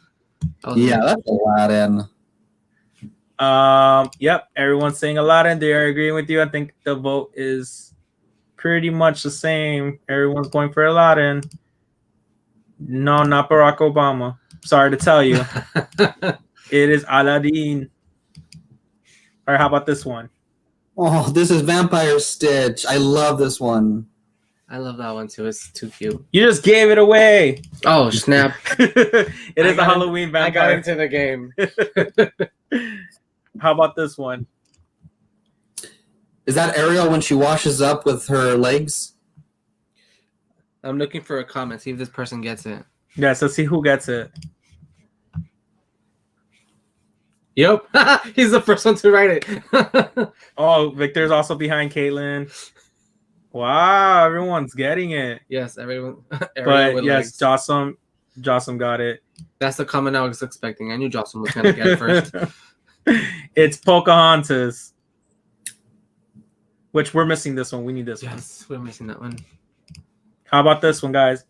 Yeah, that's Aladdin. Yep, everyone's saying Aladdin. They are agreeing with you. I think the vote is pretty much the same. Everyone's going for Aladdin. No, not Barack Obama. Sorry to tell you. It is Aladdin. All right, how about this one? Oh, this is Vampire Stitch. I love this one. I love that one too. It's too cute. You just gave it away. Oh, snap. It is a Halloween vampire. I got into the game. How about this one? Is that Ariel when she washes up with her legs? I'm looking for a comment. See if this person gets it. Yes, let's see who gets it. Yep. He's the first one to write it. Oh, Victor's also behind Caitlin. Wow, everyone's getting it. Yes, everyone. But yes, Jocelyn got it. That's the comment I was expecting. I knew Jocelyn was going to get it first. It's Pocahontas. Which we're missing this one. We need this one. Yes, we're missing that one. How about this one, guys?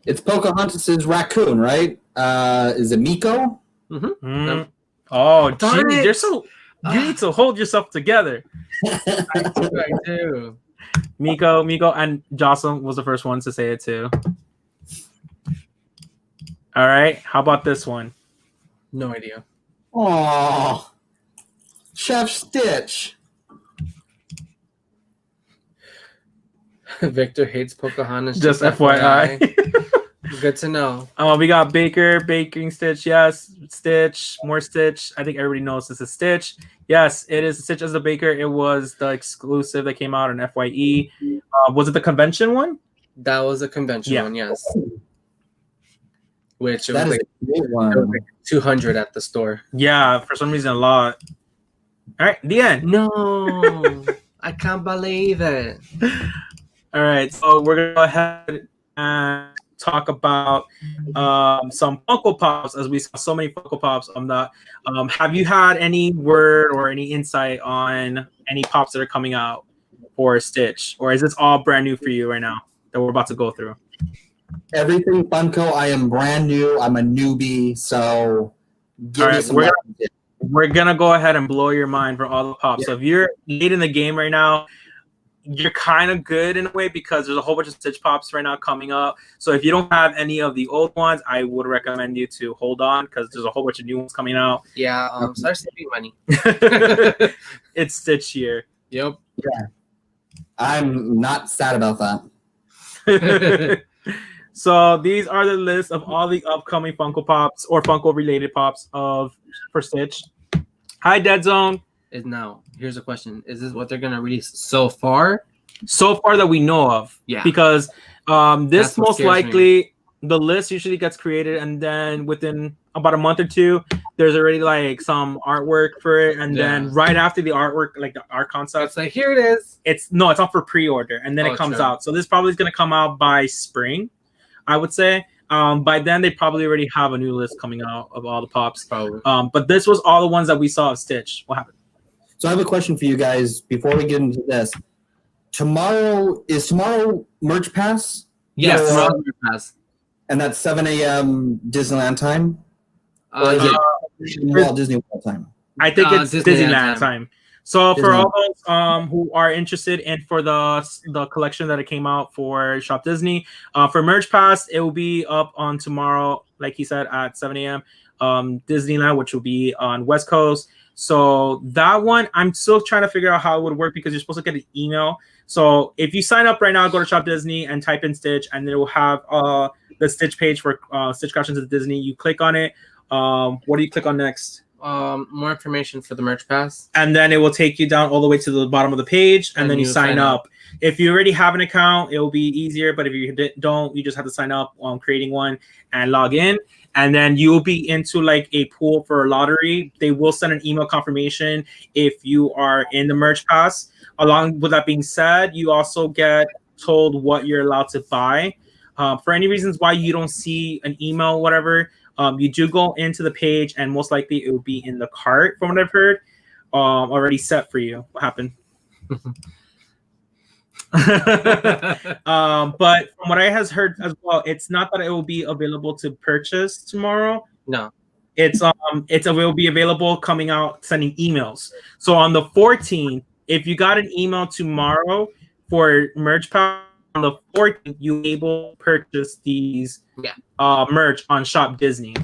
It's Pocahontas' raccoon, right? Is it Miko? Mm-hmm. Yep. Oh, Jimmy, you're so... You need to hold yourself together. I do. Miko, and Jocelyn was the first ones to say it too. All right. How about this one? No idea. Oh, Chef Stitch. Victor hates Pocahontas. Just FYI. Good to know. We got baking Stitch. Yes, Stitch, more Stitch. I think everybody knows this is Stitch. Yes, it is Stitch as the baker. It was the exclusive that came out on FYE. Was it the convention one? That was a convention one, yes. Which that is a great one. It was like 200 at the store. Yeah, for some reason a lot. All right, the end. No, I can't believe it. All right, so we're gonna go ahead and talk about some Funko Pops, as we saw so many Funko Pops on that. Have you had any word or any insight on any Pops that are coming out for Stitch? Or is this all brand new for you right now that we're about to go through? Everything Funko, I am brand new. I'm a newbie, so give me some we're gonna go ahead and blow your mind for all the Pops. Yeah. So if you're late in the game right now, you're kind of good in a way because there's a whole bunch of Stitch Pops right now coming up. So if you don't have any of the old ones, I would recommend you to hold on because there's a whole bunch of new ones coming out. Yeah, start saving money. It's Stitch year. Yep. Yeah. I'm not sad about that. So these are the list of all the upcoming Funko Pops or Funko related Pops for Stitch. Hi, Dead Zone. is now. Here's a question: is this what they're gonna release so far? So far that we know of, Yeah. Because this That's what most scares me. likely the list usually gets created, and then within about a month or two, there's already like some artwork for it, and then right after the artwork, like the art concept, It's like here it is. it's not for pre-order, and then it comes true. out. So this probably is gonna come out by spring, I would say. By then they probably already have a new list coming out of all the pops. Probably. But this was all the ones that we saw of Stitch. What happened? So I have a question for you guys before we get into this. Is tomorrow Merch Pass? Yes, Or- tomorrow's Merch Pass. And that's 7 a.m. Disneyland time? Or is Yeah. it Walt Disney World time? I think it's Disneyland Disneyland time. So for Disneyland. all those who are interested in for the collection that it came out for Shop Disney, for Merch Pass, it will be up on tomorrow, like he said, at 7 a.m. Disneyland, which will be on West Coast. So that one, I'm still trying to figure out how it would work because you're supposed to get an email. So if you sign up right now, go to Shop Disney and type in Stitch, and it will have the Stitch page for Stitch Collections of Disney. You click on it. What do you click on next? More information for the Merch Pass. And then it will take you down all the way to the bottom of the page, and then you sign up. If you already have an account, it will be easier. But if you don't, you just have to sign up on creating one and log in. And then you will be into like a pool for a lottery. They will send an email confirmation if you are in the Merch Pass. Along with that being said, you also get told what you're allowed to buy. For any reasons why you don't see an email, whatever, you do go into the page, and most likely it will be in the cart, from what I've heard, already set for you. What happened? But from what I has heard as well, it's not that it will be available to purchase tomorrow. No, it will be available coming out sending emails. So on the 14th, if you got an email tomorrow for Merch Pass, on the 14th, you're able to purchase these merch on Shop Disney.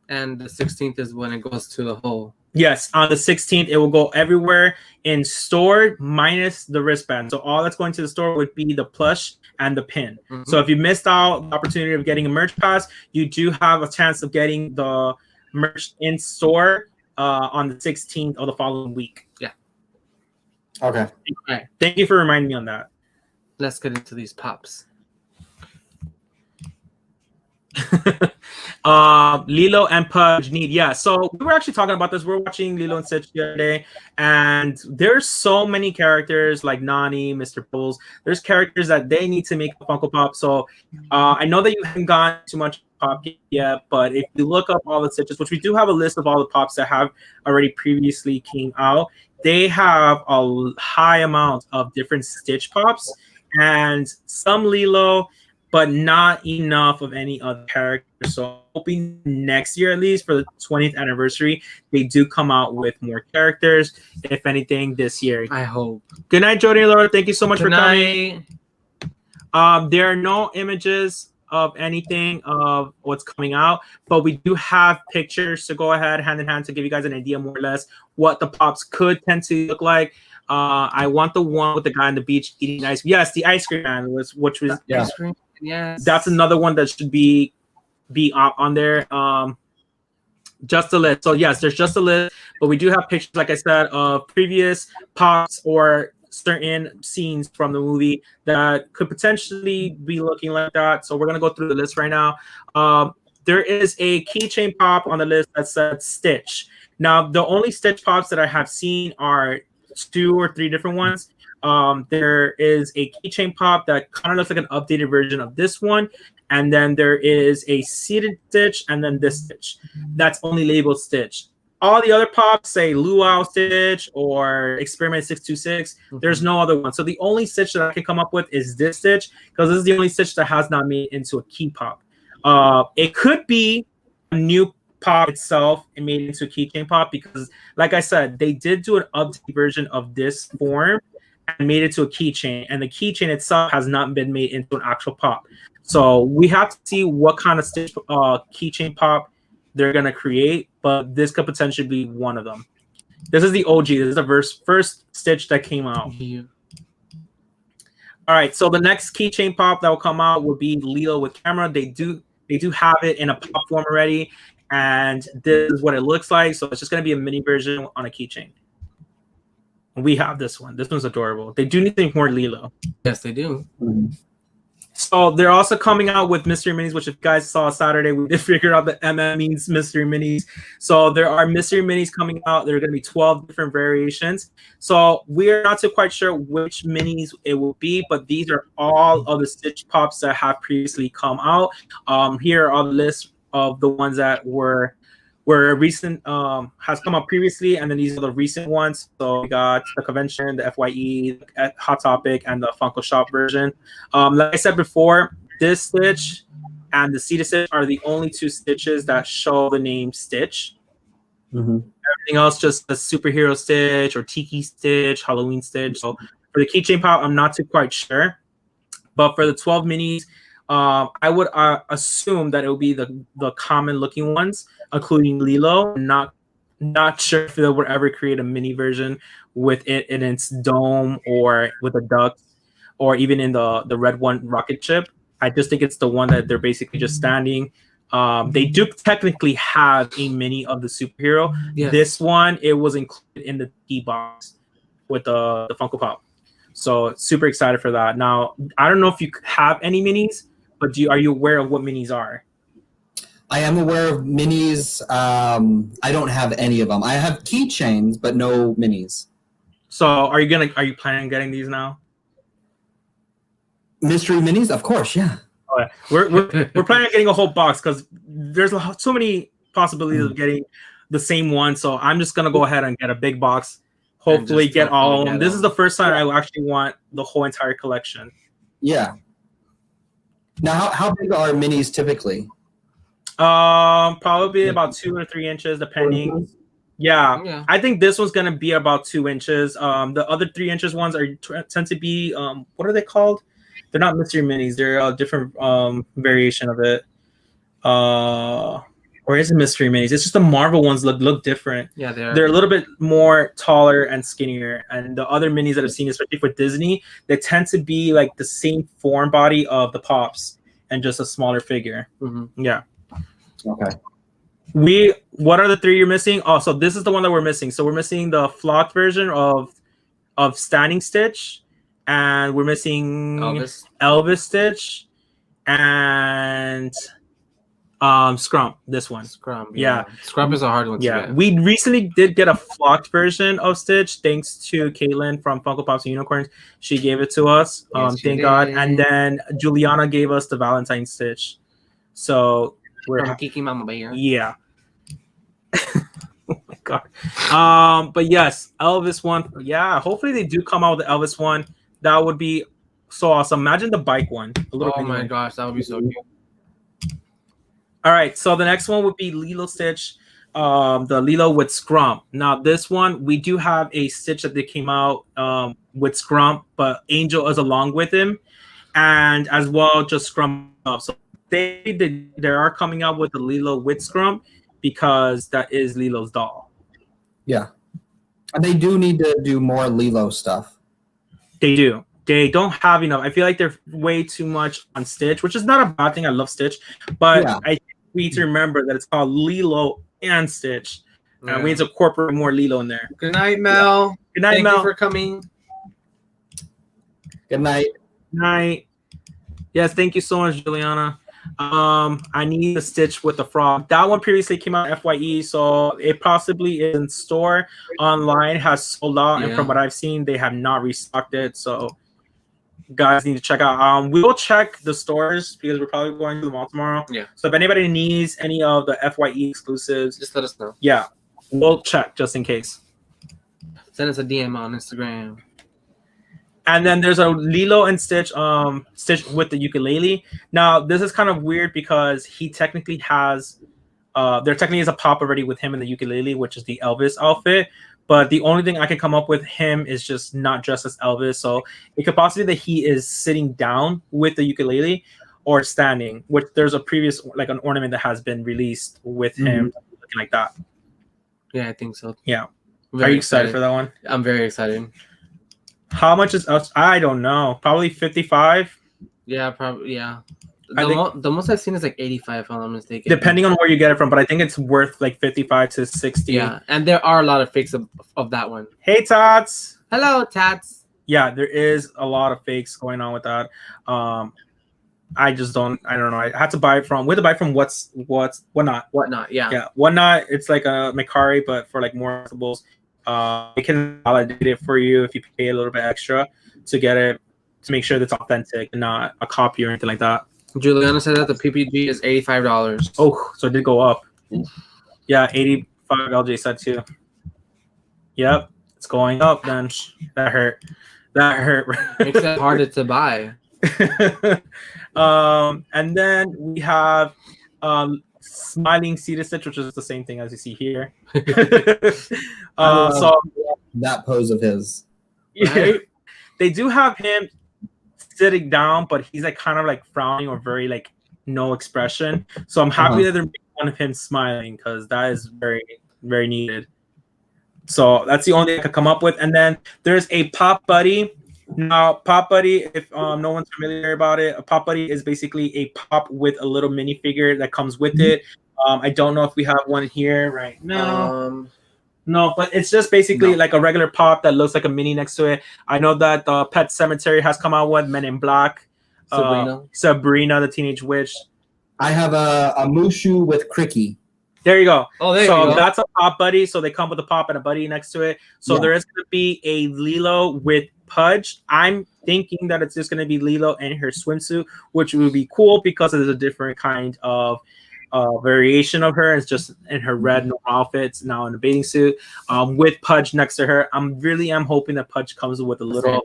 And the 16th is when it goes to the whole. Yes, on the 16th, it will go everywhere in store minus the wristband. So all that's going to the store would be the plush and the pin. Mm-hmm. So if you missed out the opportunity of getting a Merch Pass, you do have a chance of getting the merch in store on the 16th of the following week. Yeah. Okay. All right. Thank you for reminding me on that. Let's get into these pops. Lilo and Pudge need, so we were actually talking about this. We're watching Lilo and Stitch the other day, and there's so many characters like Nani, Mr. Pulls. There's characters that they need to make a Funko Pop. So I know that you haven't gotten too much pop yet, but if you look up all the Stitches, which we do have a list of all the pops that have already previously came out, they have a high amount of different Stitch pops and some Lilo, but not enough of any other characters. So hoping next year, at least for the 20th anniversary, they do come out with more characters. If anything, this year. I hope. Good night, Jody and Laura. Thank you so much for coming. There are no images of anything of what's coming out, but we do have pictures to go ahead hand in hand to give you guys an idea more or less what the pops could tend to look like. I want the one with the guy on the beach eating ice. Yes, the ice cream man which was ice cream. Yes, that's another one that should be on there. Just a list. So yes, there's just a list, but we do have pictures, like I said, of previous pops or certain scenes from the movie that could potentially be looking like that. So we're gonna go through the list right now. There is a keychain pop on the list that says Stitch. Now, the only Stitch pops that I have seen are 2 or 3 different ones. There is a keychain pop that kind of looks like an updated version of this one, and then there is a seated Stitch, and then this Stitch that's only labeled Stitch. All the other pops say Luau Stitch or Experiment 626. There's no other one. So the only Stitch that I can come up with is this Stitch, because this is the only Stitch that has not made into a key pop. It could be a new pop itself and made into a keychain pop, because like I said, they did do an updated version of this form and made it to a keychain, and the keychain itself has not been made into an actual pop. So we have to see what kind of Stitch keychain pop they're gonna create, but this could potentially be one of them. This is the OG. This is the first Stitch that came out. Yeah. All right, so the next keychain pop that will come out will be Lilo with camera. They do have it in a pop form already, and this is what it looks like. So it's just gonna be a mini version on a keychain. We have this one. This one's adorable. They do need to make more Lilo. Yes, they do. Mhm. So they're also coming out with mystery minis, which if you guys saw Saturday, we did figure out the MM means mystery minis. So there are mystery minis coming out. There are going to be 12 different variations. So we are not too quite sure which minis it will be, but these are all of the Stitch Pops that have previously come out. Here are the list of the ones that were recent has come out previously, and then these are the recent ones. So we got the convention, the FYE, Hot Topic, and the Funko Shop version. Like I said before, this Stitch and the Cedar Stitch are the only two Stitches that show the name Stitch. Mhm. Everything else just a superhero Stitch or Tiki Stitch, Halloween Stitch. So for the keychain pop, I'm not too quite sure, but for the 12 minis, I would assume that it will be the common looking ones, including Lilo. Not sure if they'll ever create a mini version with it in its dome or with a duck, or even in the red one rocket ship. I just think it's the one that they're basically just standing. They do technically have a mini of the superhero. Yes. This one, it was included in the key box with the Funko Pop. So super excited for that. Now, I don't know if you have any minis, but are you aware of what minis are? I am aware of minis. I don't have any of them. I have keychains, but no minis. So are you planning on getting these now? Mystery minis, of course, yeah. Oh, yeah. We're planning on getting a whole box because there's so many possibilities of getting the same one. So I'm just gonna go ahead and get a big box. Hopefully get all of them. This is the first time I actually want the whole entire collection. Yeah. Now, how big are minis typically? Probably about 2 or 3 inches, depending. Yeah, I think this one's gonna be about 2 inches. The other 3 inches ones tend to be what are they called? They're not mystery minis. They're a different variation of it. Or is it mystery minis? It's just the Marvel ones look different. Yeah, they're a little bit more taller and skinnier. And the other minis that I've seen, especially for Disney, they tend to be like the same form body of the Pops and just a smaller figure. Mm-hmm. Yeah. Okay. What are the 3 you're missing? Oh, so this is the one that we're missing. So we're missing the flocked version of Standing Stitch, and we're missing Elvis Stitch, and Scrump. This one. Scrump. Yeah. Scrump is a hard one to get. We recently did get a flocked version of Stitch thanks to Caitlin from Funko Pops and Unicorns. She gave it to us. Thank God. And then Juliana gave us the Valentine Stitch. So we're Kiki Mama Bear. Yeah. Oh my God. But yes, Elvis one. Yeah, hopefully they do come out with the Elvis one. That would be so awesome. Imagine the bike one. Oh my gosh, that would be so cute. All right, so the next one would be Lilo Stitch, the Lilo with Scrump. Now this one, we do have a Stitch that they came out with Scrump, but Angel is along with him, and as well just Scrump. So they are coming out with the Lilo with Scrump because that is Lilo's doll. Yeah, and they do need to do more Lilo stuff. They do. They don't have enough. I feel like they're way too much on Stitch, which is not a bad thing. I love Stitch, but I think we need to remember that it's called Lilo and Stitch, and we need to incorporate more Lilo in there. Good night, Mel. Good night, Mel. Thank you for coming. Good night. Night. Yes, thank you so much, Juliana. I need a Stitch with the frog. That one previously came out FYE, so it possibly is in store. Online has sold out, and from what I've seen, they have not restocked it. So guys need to check out. We will check the stores because we're probably going to the mall tomorrow. Yeah. So if anybody needs any of the FYE exclusives, just let us know. Yeah, we'll check just in case. Send us a DM on Instagram. And then there's a Lilo and Stitch, Stitch with the ukulele. Now this is kind of weird because he technically has, there technically is a pop already with him in the ukulele, which is the Elvis outfit. But the only thing I can come up with him is just not dressed as Elvis. So it could possibly be that he is sitting down with the ukulele or standing, which there's a previous, like an ornament that has been released with him looking like that. Yeah, I think so. Yeah. Are you excited for that one? I'm very excited. How much is us? I don't know. Probably 55. Yeah, probably. Yeah. The most I've seen is like 85, if I'm not mistaken. Depending on where you get it from, but I think it's worth like 55 to 60. Yeah, and there are a lot of fakes of that one. Hey, Tots. Hello, Tats. Yeah, there is a lot of fakes going on with that. I just don't. I don't know. I had to buy it from. We had to buy it from whatnot. Whatnot. Yeah. Yeah, whatnot. It's like a Macari, but for like more collectibles. They can validate it for you if you pay a little bit extra to get it to make sure that it's authentic and not a copy or anything like that. Juliana said that the PPG is $85. Oh, so it did go up. Yeah, 85 LJ said too. Yep, it's going up then. That hurt. That hurt. Makes it harder to buy. And then we have smiling seated stitch, which is the same thing as you see here. So that pose of his. Yeah, they do have him sitting down, but he's like kind of like frowning or very like no expression. So I'm happy that they're making fun of him smiling because that is very, very needed. So that's the only thing I could come up with. And then there's a Pop Buddy. Now, Pop Buddy, if no one's familiar about it, a Pop Buddy is basically a pop with a little minifigure that comes with it. I don't know if we have one here right now. No, but it's just basically like a regular pop that looks like a mini next to it. I know that the Pet Cemetery has come out with Men in Black. Sabrina, the Teenage Witch. I have a Mushu with Cricky. There you go. Oh, there so you go. That's a Pop Buddy. So they come with a pop and a buddy next to it. So there is going to be a Lilo with Pudge. I'm thinking that it's just going to be Lilo in her swimsuit, which would be cool because it is a different kind of variation of her. It's just in her red normal outfits now in a bathing suit with Pudge next to her. I really am hoping that Pudge comes with a little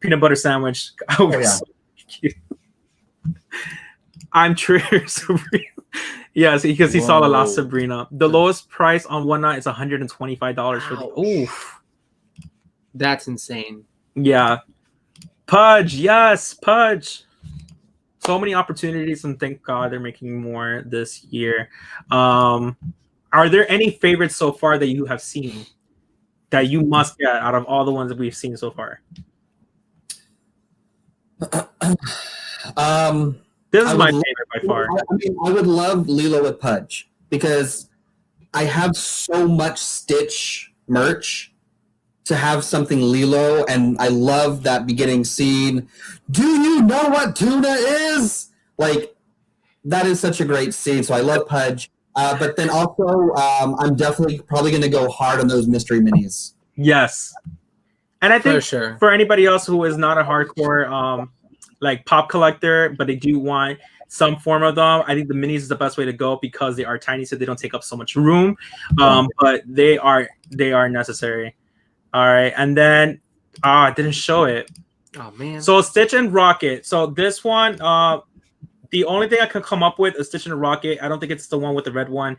peanut butter sandwich. Oh, yeah. So cute. I'm triggered. Yes, because he saw the last Sabrina. The lowest price on Whatnot is $125 for the. Oof, that's insane. Yeah, Pudge. Yes, Pudge. So many opportunities, and thank God they're making more this year. Are there any favorites so far that you have seen that you must get out of all the ones that we've seen so far? This is my favorite by far. I would love Lilo with Pudge because I have so much Stitch merch to have something Lilo, and I love that beginning scene. Do you know what tuna is? Like, that is such a great scene. So I love Pudge. But then also, I'm definitely probably going to go hard on those mystery minis. Yes. And I think for anybody else who is not a hardcore like pop collector, but they do want some form of them, I think the minis is the best way to go because they are tiny, so they don't take up so much room. But they are necessary. All right, and then I didn't show it. Oh man. So Stitch and Rocket. So this one, the only thing I could come up with is Stitch and Rocket. I don't think it's the one with the red one.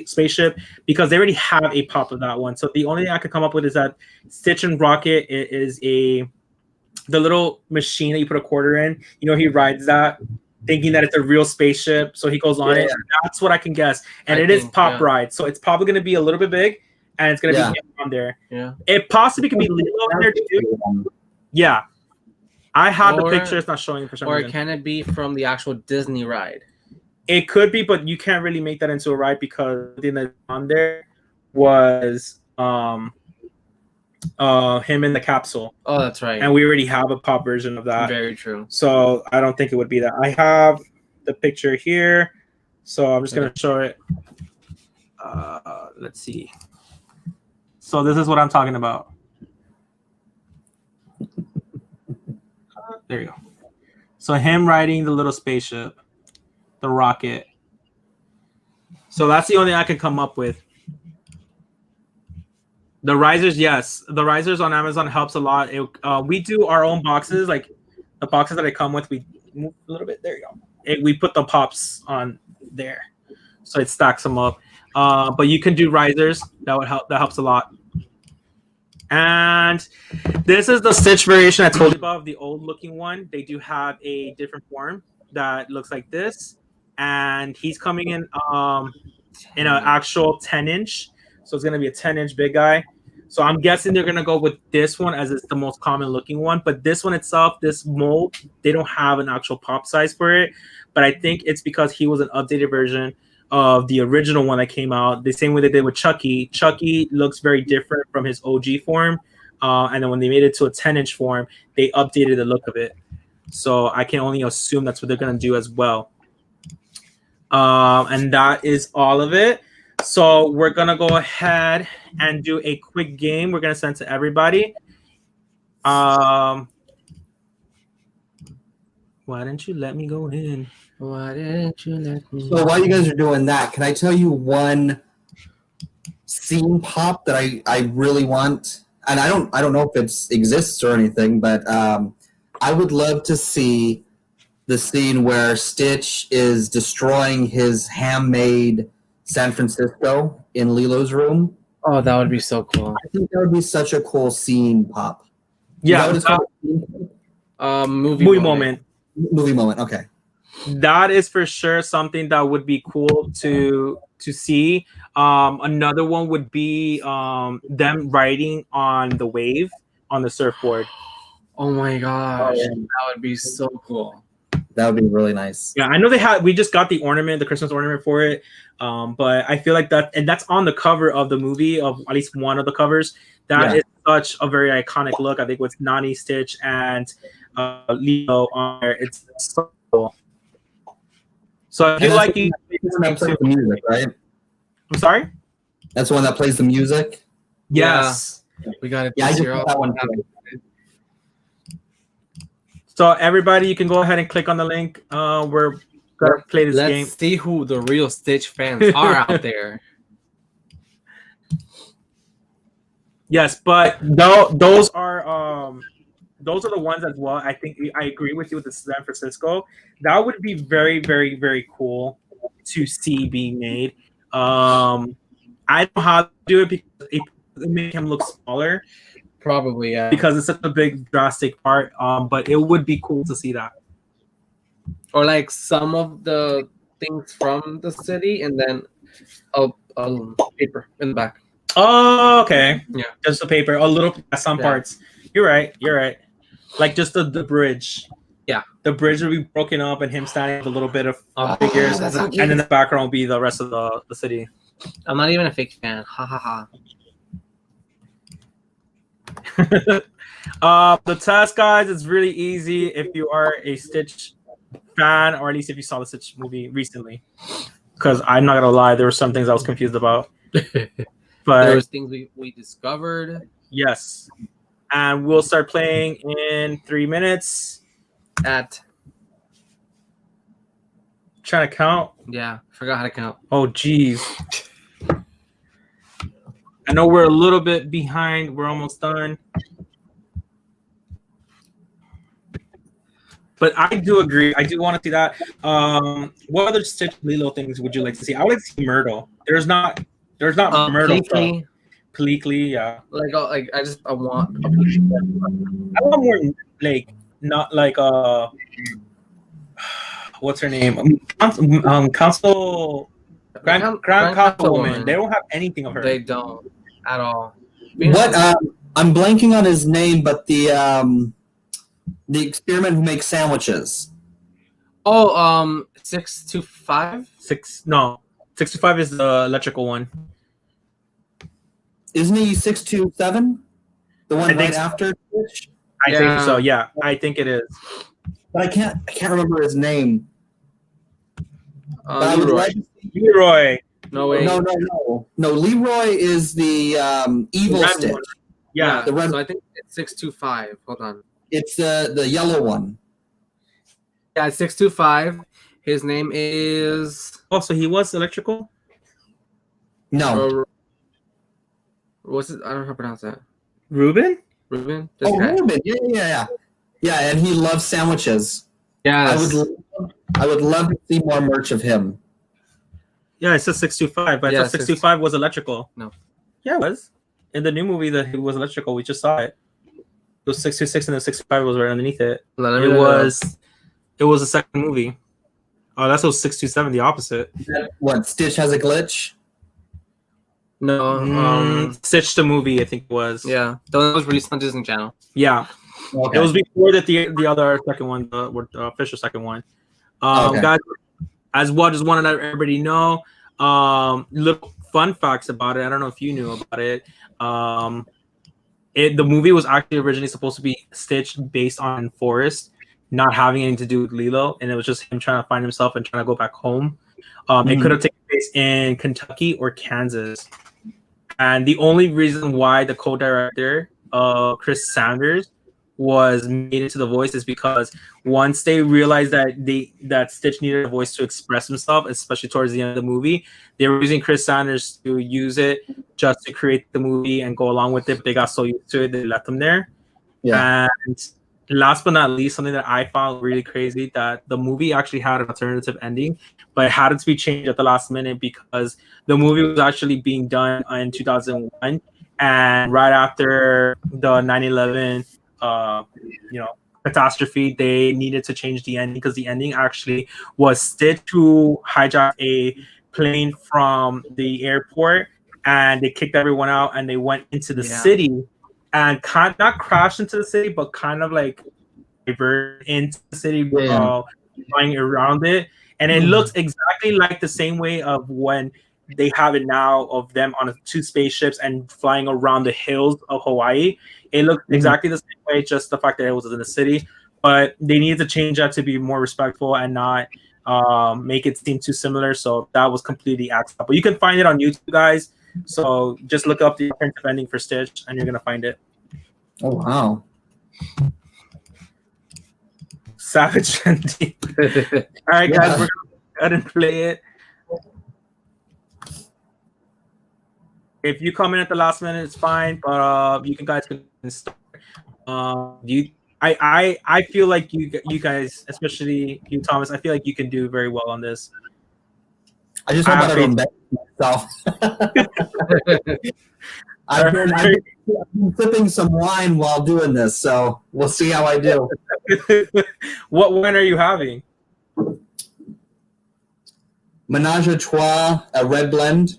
Spaceship, because they already have a pop of that one. So the only thing I could come up with is that Stitch and Rocket is the little machine that you put a quarter in. You know, he rides that thinking that it's a real spaceship. So he goes on it. That's what I can guess. And it is Pop Ride. So it's probably going to be a little bit big and it's going to be on there. Yeah. It possibly could be Lilo in there too. Yeah. I have the picture. It's not showing for some reason. Or can it be from the actual Disney ride? It could be, but you can't really make that into a ride because the thing that's on there was him in the capsule. Oh, that's right. And we already have a pop version of that. Very true. So I don't think it would be that. I have the picture here, so I'm just gonna show it. Let's see. So this is what I'm talking about. There you go. So him riding the little spaceship, the rocket. So that's the only thing I can come up with. The risers, yes. The risers on Amazon helps a lot. We do our own boxes, like the boxes that I come with. We move a little bit. There you go. We put the pops on there, so it stacks them up. But you can do risers. That would help. That helps a lot. And this is the Stitch variation I told you about, the old-looking one. They do have a different form that looks like this, and he's coming in an actual 10-inch. So it's gonna be a 10-inch big guy. So I'm guessing they're gonna go with this one as it's the most common looking one. But this one itself, this mold, they don't have an actual pop size for it. But I think it's because he was an updated version of the original one that came out. The same way they did with Chucky. Chucky looks very different from his OG form, and then when they made it to a 10-inch form, they updated the look of it. So I can only assume that's what they're gonna do as well. And that is all of it. So we're gonna go ahead and do a quick game. We're gonna send to everybody. Why didn't you let me go in? Why didn't you let me? So while you guys are doing that, can I tell you one scene pop that I really want? And I don't know if it exists or anything, but I would love to see the scene where Stitch is destroying his handmade San Francisco in Lilo's room. Oh, that would be so cool. I think that would be such a cool scene pop. Yeah, movie moment. Movie moment. Okay. That is for sure something that would be cool to see. Another one would be them riding on the wave on the surfboard. Oh my gosh, that would be so cool. That would be really nice. Yeah, I know we just got the ornament, the Christmas ornament for it. But I feel like that's on the cover of the movie, of at least one of the covers. That is such a very iconic look. I think with Nani, Stitch, and Lilo on there, it's so cool. So if you like the music, right? I'm sorry? That's the one that plays the music? Yes. Yeah. We got it. Yeah, I just got that one. So everybody, you can go ahead and click on the link. We're gonna play this game. Let's see who the real Stitch fans are out there. Yes, but those are the ones as well. I think I agree with you with the San Francisco. That would be very, very, very cool to see being made. I don't know how to do it because it make him look smaller. Probably, yeah. Because it's such a big, drastic part. But it would be cool to see that. Or like some of the things from the city, and then a paper in the back. Oh, okay. Yeah, just the paper. A little some parts. You're right. Like just the bridge. Yeah, the bridge would be broken up, and him standing with a little bit of figures, and then the background will be the rest of the city. I'm not even a fake fan. Ha ha ha. The test, guys, is really easy if you are a Stitch fan, or at least if you saw the Stitch movie recently. Because I'm not gonna lie, there were some things I was confused about. But there was things we discovered. Yes, and we'll start playing in 3 minutes. Trying to count. Yeah, forgot how to count. Oh, geez. I know we're a little bit behind. We're almost done. But I do agree. I do want to see that. What other Stitch Lilo things would you like to see? I would like to see Myrtle. There's not Myrtle. Pleakley, yeah. I want more like not like what's her name? Council Grand Councilwoman. They don't have anything of her. They don't at all. What I'm blanking on his name, but the experiment who makes sandwiches. Oh, 625? 625 is the electrical one. Isn't he 627? The one right after Stitch? I think so. Yeah, I think it is. But I can't remember his name. Leroy. No way. No. Leroy is the evil Stitch. One. Yeah, the red. So I think it's 625. Hold on. It's the yellow one. Yeah, 625. His name is. Oh, so he was electrical? No. What's it? I don't know how to pronounce that. Ruben? Ruben? Ruben. Yeah. Yeah, and he loves sandwiches. Yeah. I would love to see more merch of him. Yeah, it says 625, but I thought 625 was electrical. No. Yeah, it was. In the new movie that it was electrical, we just saw it. It was 626 and the 625 was right underneath it. It was a second movie. Oh, that's 627, the opposite. What, Stitch has a glitch? No. Stitch the movie, I think it was. Yeah. The one that was released on Disney Channel. Yeah. Okay. It was before that the other second one, the official second one. Okay. Guys, as well. Just wanted to let everybody know. Little fun facts about it. I don't know if you knew about it. The movie was actually originally supposed to be Stitch based on Forrest not having anything to do with Lilo, and it was just him trying to find himself and trying to go back home. It could have taken place in Kentucky or Kansas. And the only reason why the co-director, Chris Sanders, was made into the voice is because once they realized that Stitch needed a voice to express himself, especially towards the end of the movie, they were using Chris Sanders to use it just to create the movie and go along with it. But they got so used to it, they left him there. Yeah. And last but not least, something that I found really crazy, that the movie actually had an alternative ending, but it had to be changed at the last minute because the movie was actually being done in 2001, and right after the 9/11 catastrophe, they needed to change the ending because the ending actually was Stitch who hijacked a plane from the airport and they kicked everyone out and they went into the city and not crashed into the city, but kind of like diverted into the city, flying around it. And it looks exactly like the same way of when they have it now of them on 2 spaceships and flying around the hills of Hawaii. It looked exactly the same way, just the fact that it was in the city. But they needed to change that to be more respectful and not make it seem too similar. So that was completely axed up. But you can find it on YouTube, guys. So just look up the alternative ending for Stitch and you're going to find it. Oh, wow. Savage and deep. All right, guys, we're going to go ahead and play it. If you come in at the last minute, it's fine, but you guys can start. I feel like you guys, especially you, Thomas, I feel like you can do very well on this. I just hope I don't embarrass myself. I've been sipping some wine while doing this, so we'll see how I do. What wine are you having? Menage a Trois, a red blend.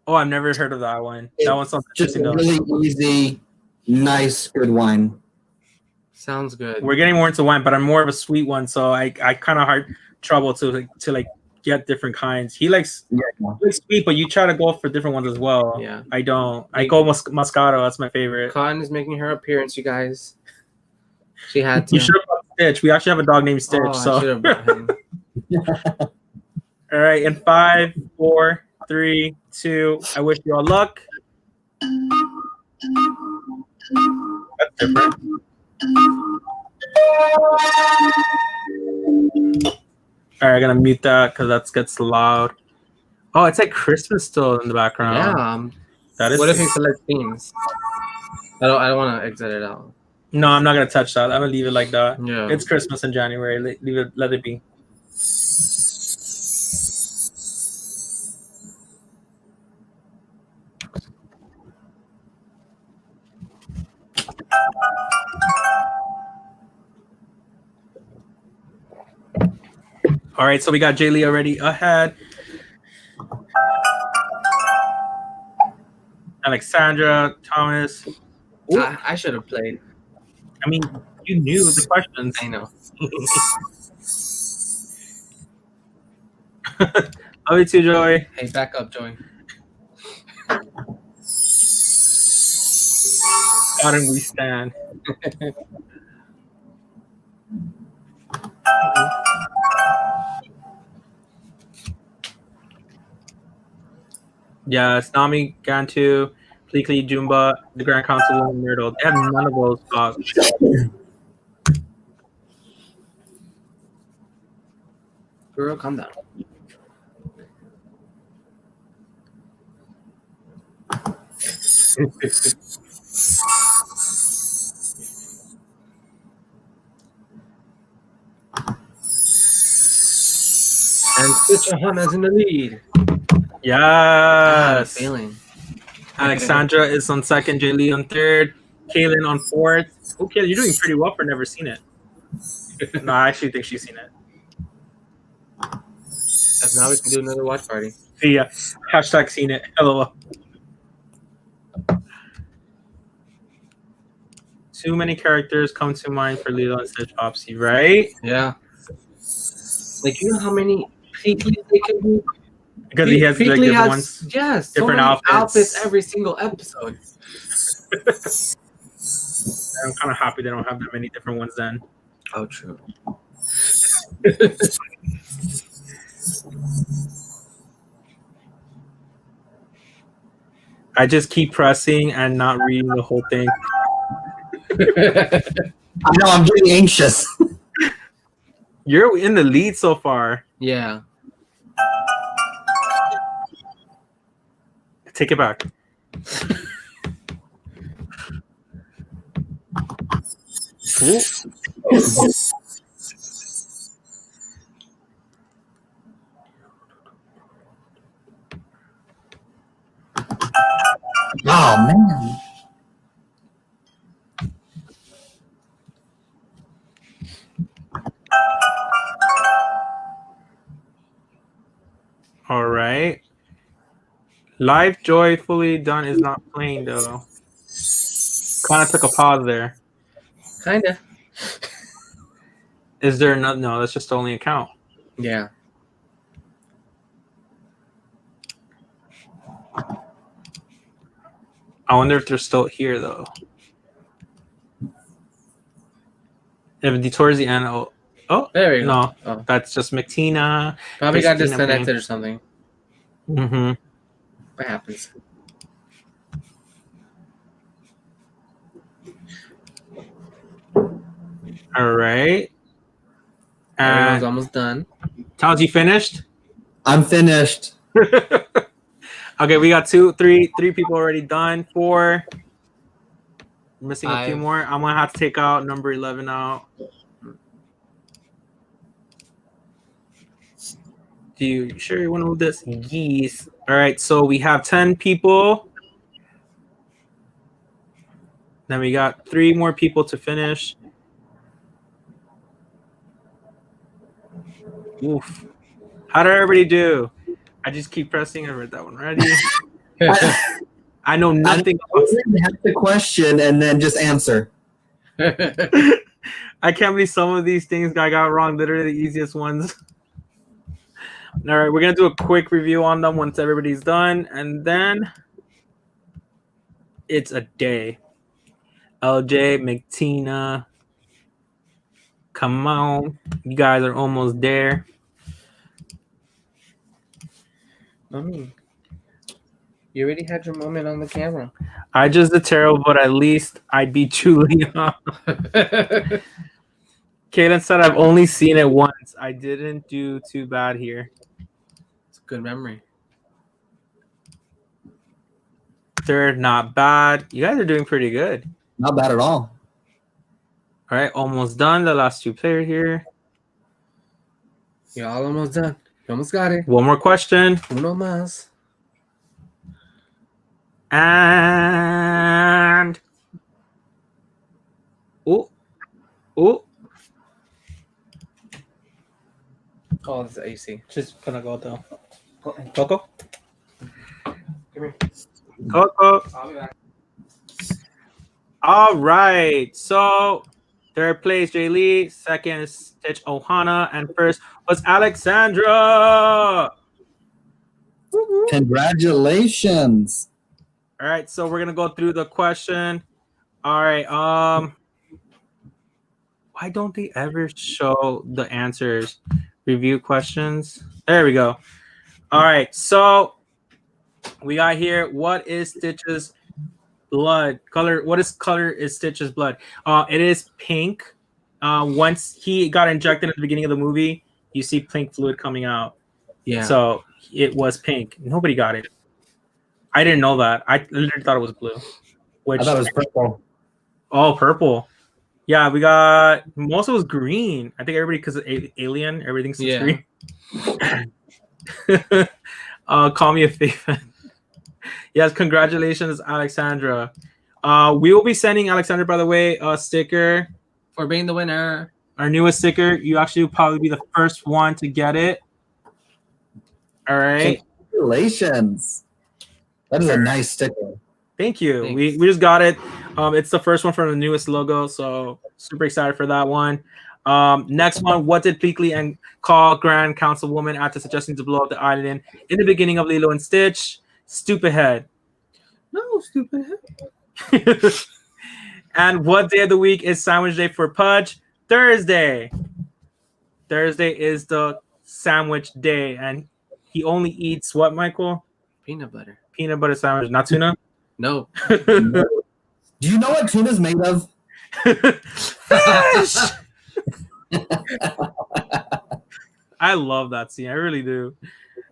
Oh, I've never heard of that one. That one sounds just a really easy, nice, good wine. Sounds good. We're getting more into wine, but I'm more of a sweet one, so I kind of hard trouble to get different kinds. He likes sweet, but you try to go for different ones as well. Yeah, I don't. I go Moscato. That's my favorite. Cotton is making her appearance, you guys. She had to. You should have brought Stitch. We actually have a dog named Stitch. I so should have brought him. All right, in 5, 4, 3, 2. I wish you all luck. That's different. All right, I'm gonna mute that because that gets loud. Oh, it's like Christmas still in the background. Yeah. That is. What if he selects themes? I don't want to exit it out. No, I'm not gonna touch that. I'm gonna leave it like that. Yeah. It's Christmas in January. Leave it. Let it be. All right, so we got Jaylee already ahead. Alexandra, Thomas. I should have played. I mean, you knew the questions. I know. Love you too, Joey. Hey, back up, Joey. How do we stand? Yeah, it's Nami, Gantu, Pleakley, Jumba, the Grand Council, and Myrtle. They have none of those dogs. Girl, calm down. And Stitchsohana is in the lead. Yes. Feeling. Alexandra is on second, Jaylee on third, Kaylin on fourth. Okay, you're doing pretty well for never seen it. No, I actually think she's seen it. If now we can do another watch party. See ya. Hashtag seen it. LOL. Too many characters come to mind for Lilo and Stitch Popsy, right? Yeah. Like, you know how many They can be because he has like Pinkley different has ones. yes, different so many outfits. every single episode. I'm kind of happy they don't have that many different ones then. Oh, true. I just keep pressing and not reading the whole thing. I know, I'm getting anxious. You're in the lead so far. Yeah. Take it back. Ooh. Oh man. All right. Live joyfully done is not playing though. Kind of took a pause there. Kinda. Is there another? No, that's just the only account. Yeah. I wonder if they're still here though. If towards the end, oh, There we go. no, Oh. that's just McTina. Probably got Christina disconnected playing. or something. Mm-hmm. What happens? All right. Everyone's almost done. Towns, you finished? I'm finished. Okay, we got three people already done. 4. Missing a few more. I'm gonna have to take out number 11 out. Do you sure you want to move this? Yes. All right, so we have 10 people. Then we got 3 more people to finish. Oof. How did everybody do? I just keep pressing. I read that one already. I know nothing else. Have the question and then just answer. I can't believe some of these things I got wrong. Literally the easiest ones. All right, we're gonna do a quick review on them once everybody's done, and then it's a day. LJ, McTina, come on, you guys are almost there. Mommy, you already had your moment on the camera. I just did terrible, but at least I beat Julia. Kaden said I've only seen it once. I didn't do too bad here. It's a good memory. 3rd, not bad. You guys are doing pretty good. Not bad at all. All right, almost done. The last 2 players here. You're all almost done. You almost got it. One more question. Uno más. And oh. Oh, it's AC. Just gonna go though. Coco? Come here. Coco. I'll be back. All right. So 3rd place, Jay Lee. 2nd is Stitchsohana. And 1st was Alexandra. Congratulations. All right. So we're gonna go through the question. All right. Why don't they ever show the answers? Review questions. There we go. All right. So we got here. What is Stitch's blood color? What is color is Stitch's blood? It is pink. Once he got injected at the beginning of the movie, you see pink fluid coming out. Yeah. So it was pink. Nobody got it. I didn't know that. I literally thought it was blue. Which I thought it was purple. Oh, purple. Yeah, we got most of it was green. I think everybody because of Alien, everything's green. Call me a fake fan. Yes, congratulations, Alexandra. We will be sending Alexandra, by the way, a sticker For being the winner. Our newest sticker. You actually will probably be the first one to get it. All right. Congratulations. That is a nice sticker. Thank you. Thanks. We just got it. It's the first one from the newest logo, so super excited for that one. Next one, what did Pleakley and call Grand Councilwoman after suggesting to blow up the island in the beginning of Lilo and Stitch? Stupid head. No, stupid head. And what day of the week is sandwich day for Pudge? Thursday. Thursday is the sandwich day, and he only eats what, Michael? Peanut butter. Peanut butter sandwich, not tuna? No. Do you know what tuna's made of? Fish! I love that scene. I really do.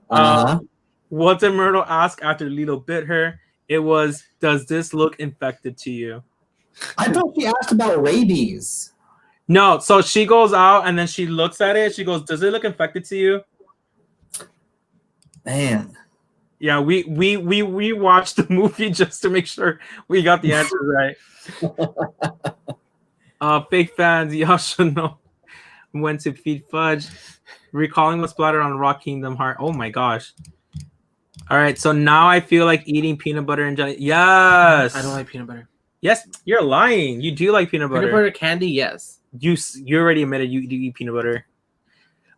What did Myrtle ask after Lilo bit her? It was, does this look infected to you? I thought she asked about rabies. No, so she goes out and then she looks at it. She goes, does it look infected to you? Man. Yeah, we watched the movie just to make sure we got the answer right. Fake fans, y'all should know when to feed Fudge. Recalling was splattered on Rock Kingdom Heart. Oh my gosh. All right, so now I feel like eating peanut butter and jelly. Yes. I don't like peanut butter. Yes, you're lying. You do like peanut butter. Peanut butter candy, yes. You already admitted you do eat peanut butter.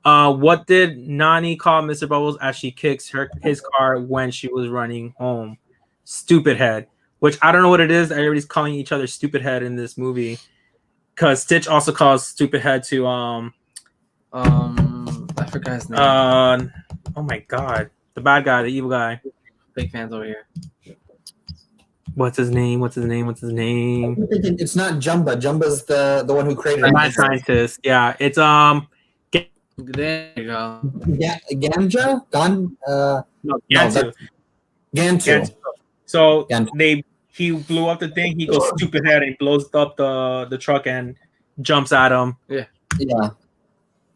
What did Nani call Mr. Bubbles as she kicks his car when she was running home? Stupid head. Which I don't know what it is. Everybody's calling each other stupid head in this movie. Because Stitch also calls stupid head to I forgot his name. Oh my god. The bad guy, the evil guy. Big fans over here. What's his name? It's not Jumba. Jumba's the one who created the mad scientist. Yeah, it's There you go. Ganja? Gantu. Gantu. So Gantu. he blew up the thing. He goes stupid head and he blows up the truck and jumps at him. Yeah.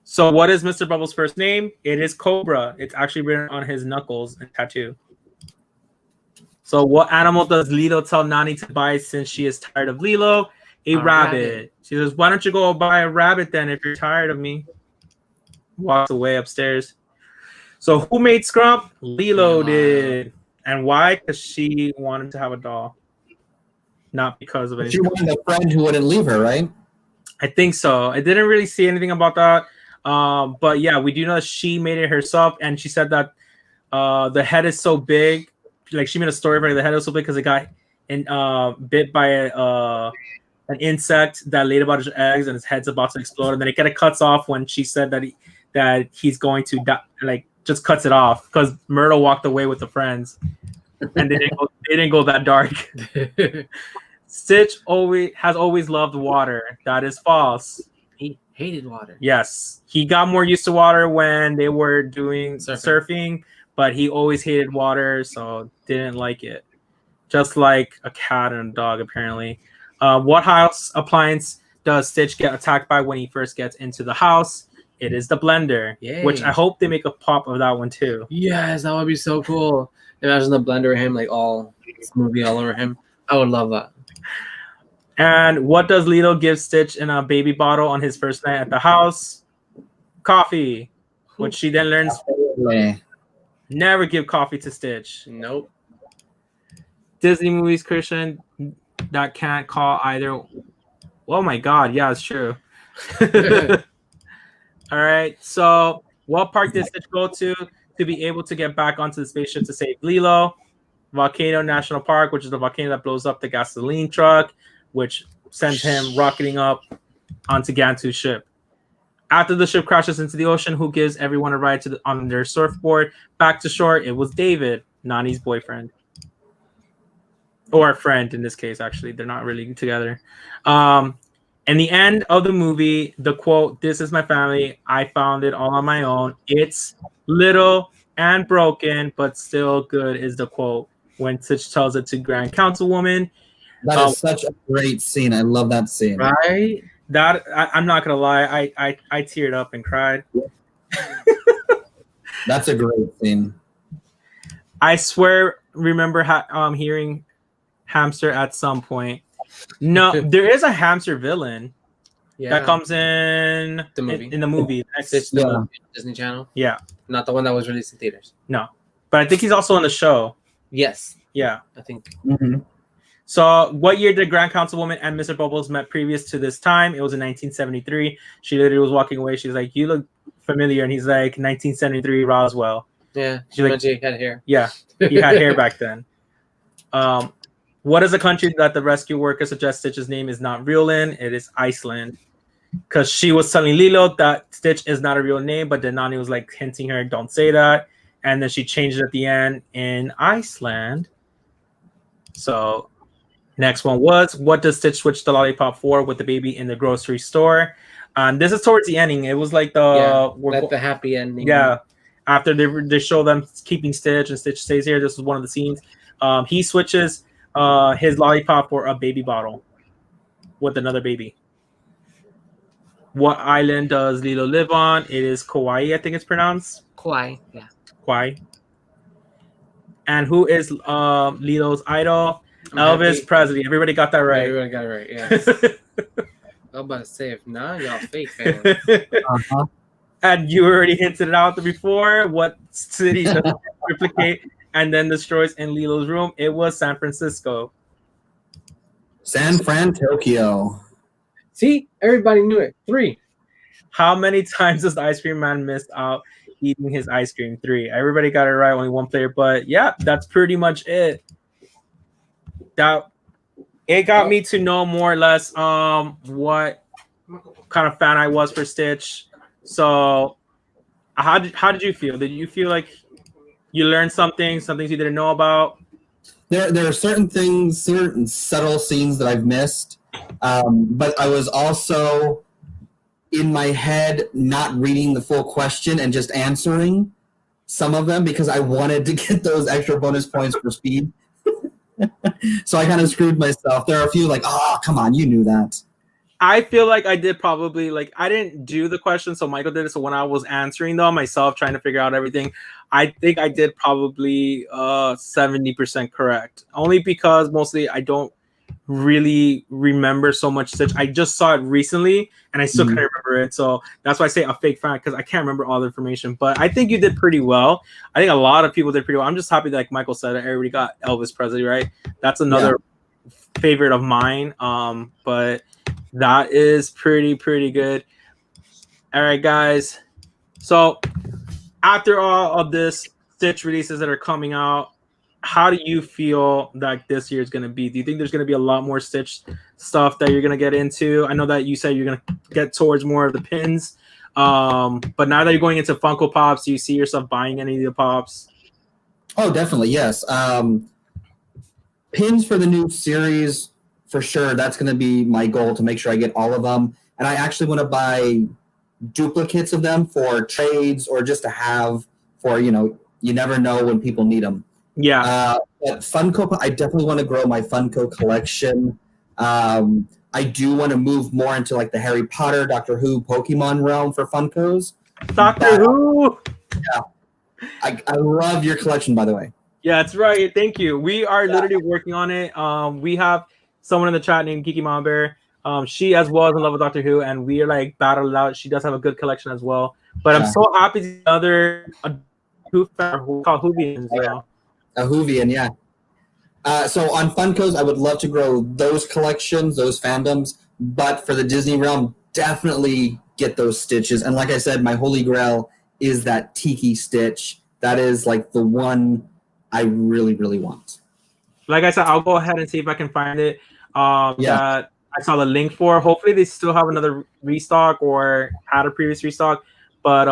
So what is Mr. Bubbles' first name? It is Cobra. It's actually written on his knuckles and tattoo. So what animal does Lilo tell Nani to buy since she is tired of Lilo? A rabbit. She says, why don't you go buy a rabbit then if you're tired of me? Walks away upstairs. So who made Scrump? Lilo did. And why? Because she wanted to have a doll. Not because of anything. She wanted a friend who wouldn't leave her, right? I think so. I didn't really see anything about that. But yeah, we do know that she made it herself, and she said that the head is so big. Like she made a story about it. The head is so big because it got bit by an insect that laid about his eggs, and his head's about to explode. And then it kind of cuts off when she said that he's going to die, like just cuts it off because Myrtle walked away with the friends, and they didn't go that dark. Stitch has always loved water. That is false. He hated water. Yes, he got more used to water when they were doing surfing, but he always hated water, so didn't like it. Just like a cat and a dog, apparently. What house appliance does Stitch get attacked by when he first gets into the house? It is the blender. Yay. Which I hope they make a pop of that one too. Yes, that would be so cool. Imagine the blender him like all smoothie all over him. I would love that. And what does Lilo give Stitch in a baby bottle on his first night at the house? Coffee, which she then learns never give coffee to Stitch. Nope. Disney movies, Christian, that can't call either. Oh my God, yeah, it's true. All right, so what park did Stitch go to be able to get back onto the spaceship to save Lilo? Volcano National Park, which is the volcano that blows up the gasoline truck, which sends him rocketing up onto Gantu's ship. After the ship crashes into the ocean, who gives everyone a ride on their surfboard back to shore? It was David, Nani's boyfriend. Or a friend in this case, actually. They're not really together. In the end of the movie, the quote, "This is my family. I found it all on my own. It's little and broken, but still good," is the quote when Stitch tells it to Grand Councilwoman. That is such a great scene. I love that scene. Right? That I'm not gonna lie, I teared up and cried. That's a great scene. I swear, remember hearing hamster at some point. No, there is a hamster villain that comes in the movie. In the movie. Disney Channel. Yeah, not the one that was released in theaters. No, but I think he's also on the show. Yes. Yeah, I think. Mm-hmm. So, what year did Grand Councilwoman and Mr. Bubbles met previous to this time? It was in 1973. She literally was walking away. She was like, "You look familiar," and he's like, "1973, Roswell." Yeah, She's like, he had hair. Yeah, he had hair back then. What is the country that the rescue worker suggests Stitch's name is not real in? It is Iceland. Because she was telling Lilo that Stitch is not a real name, but then Nani was like hinting her, "Don't say that." And then she changed it at the end in Iceland. So next one was, what does Stitch switch the lollipop for with the baby in the grocery store? This is towards the ending. It was like the happy ending. Yeah. After they show them keeping Stitch and Stitch stays here, this is one of the scenes. He switches his lollipop for a baby bottle with another baby. What island does Lilo live on? It is Kauai, I think it's pronounced. Kauai, yeah. Kauai. And who is Lilo's idol? Elvis Presley. Everybody got that right. Everybody got it right, yeah. I was about to say, if not, y'all fake fans. Uh-huh. And you already hinted it out before. What city does it replicate and then destroys in Lilo's room? It was San Francisco. San Fran, Tokyo. See, everybody knew it. 3. How many times does the ice cream man miss out eating his ice cream? 3. Everybody got it right. Only one player, but yeah, that's pretty much it. It got me to know more or less what kind of fan I was for Stitch. So how did you feel? Did you feel like you learned some things you didn't know about? There are certain subtle scenes that I've missed, but I was also in my head not reading the full question and just answering some of them because I wanted to get those extra bonus points for speed. So I kind of screwed myself. There are a few like, oh, come on, you knew that. I feel like I did probably, like, I didn't do the question, so Michael did it. So when I was answering them myself, trying to figure out everything, I think I did probably 70% correct. Only because mostly I don't really remember so much Stitch. I just saw it recently, and I still couldn't remember it. So that's why I say a fake fan, because I can't remember all the information. But I think you did pretty well. I think a lot of people did pretty well. I'm just happy that, like Michael said, everybody got Elvis Presley right. That's another favorite of mine. But that is pretty good. All right, guys. So after all of this Stitch releases that are coming out, how do you feel that this year is going to be? Do you think there's going to be a lot more Stitch stuff that you're going to get into? I know that you said you're going to get towards more of the pins. But now that you're going into Funko Pops, do you see yourself buying any of the Pops? Oh, definitely, yes. Pins for the new series, for sure. That's going to be my goal, to make sure I get all of them. And I actually want to buy duplicates of them for trades or just to have for, you never know when people need them. Yeah. But Funko, I definitely want to grow my Funko collection. I do want to move more into like the Harry Potter, Doctor Who, Pokemon realm for Funkos. Doctor Who! Yeah. I love your collection, by the way. Yeah, that's right. Thank you. We are literally working on it. We have someone in the chat named Kiki Mom Bear. She as well is in love with Doctor Who, and we are like battled out. She does have a good collection as well. But I'm so happy to see other Who fan who call Whovians. A Whovian, yeah. So on Funkos, I would love to grow those collections, those fandoms. But for the Disney realm, definitely get those Stitches. And like I said, my holy grail is that Tiki Stitch. That is like the one I really want. Like I said, I'll go ahead and see if I can find it. That I saw the link for. Hopefully, they still have another restock or had a previous restock. But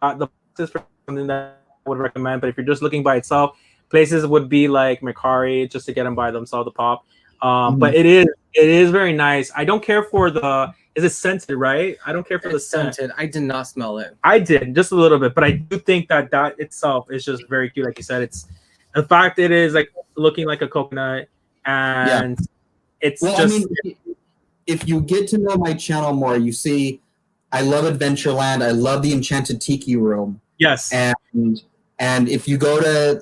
the is for something that I would recommend. But if you're just looking by itself, places would be like Mercari just to get them by themselves, the pop. But it is very nice. I don't care for is it scented, right? I don't care for the scented. I did not smell it. I did just a little bit, but I do think that itself is just very cute. Like you said, in fact, it is like looking like a coconut, and it's just. I mean, if you get to know my channel more, you see, I love Adventureland. I love the Enchanted Tiki Room. Yes, and if you go to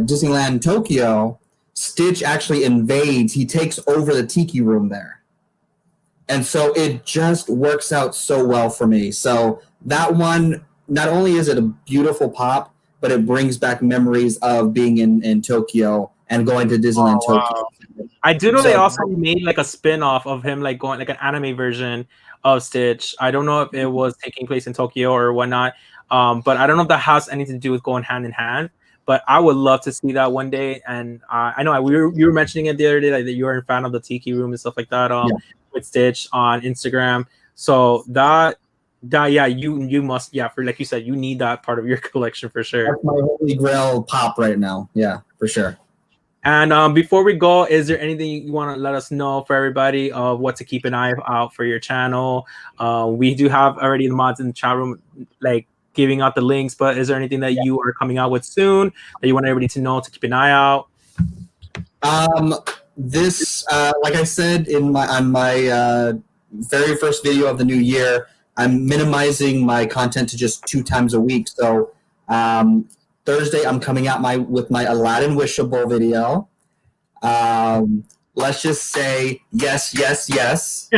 Disneyland Tokyo, Stitch actually invades. He takes over the Tiki Room there. And so it just works out so well for me. So that one, not only is it a beautiful pop, but it brings back memories of being in Tokyo and going to Disneyland Oh, Tokyo. wow. I do know So- they also made like a spin-off of him like going like an anime version of Stitch. I don't know if it was taking place in Tokyo or whatnot. But I don't know if that has anything to do with going hand in hand. But I would love to see that one day. And I know you were mentioning it the other day, like that you were a fan of the Tiki Room and stuff like that. With Stitch on Instagram. So that yeah, you must, yeah, for like you said, you need that part of your collection for sure. That's my holy grail pop right now. Yeah, for sure. And before we go, is there anything you want to let us know for everybody of what to keep an eye out for your channel? We do have already the mods in the chat room, like giving out the links, but is there anything that you are coming out with soon that you want everybody to know to keep an eye out? This, like I said on my very first video of the new year, I'm minimizing my content to just 2 times a week. So Thursday, I'm coming out with my Aladdin Wishable video. Let's just say yes, yes, yes.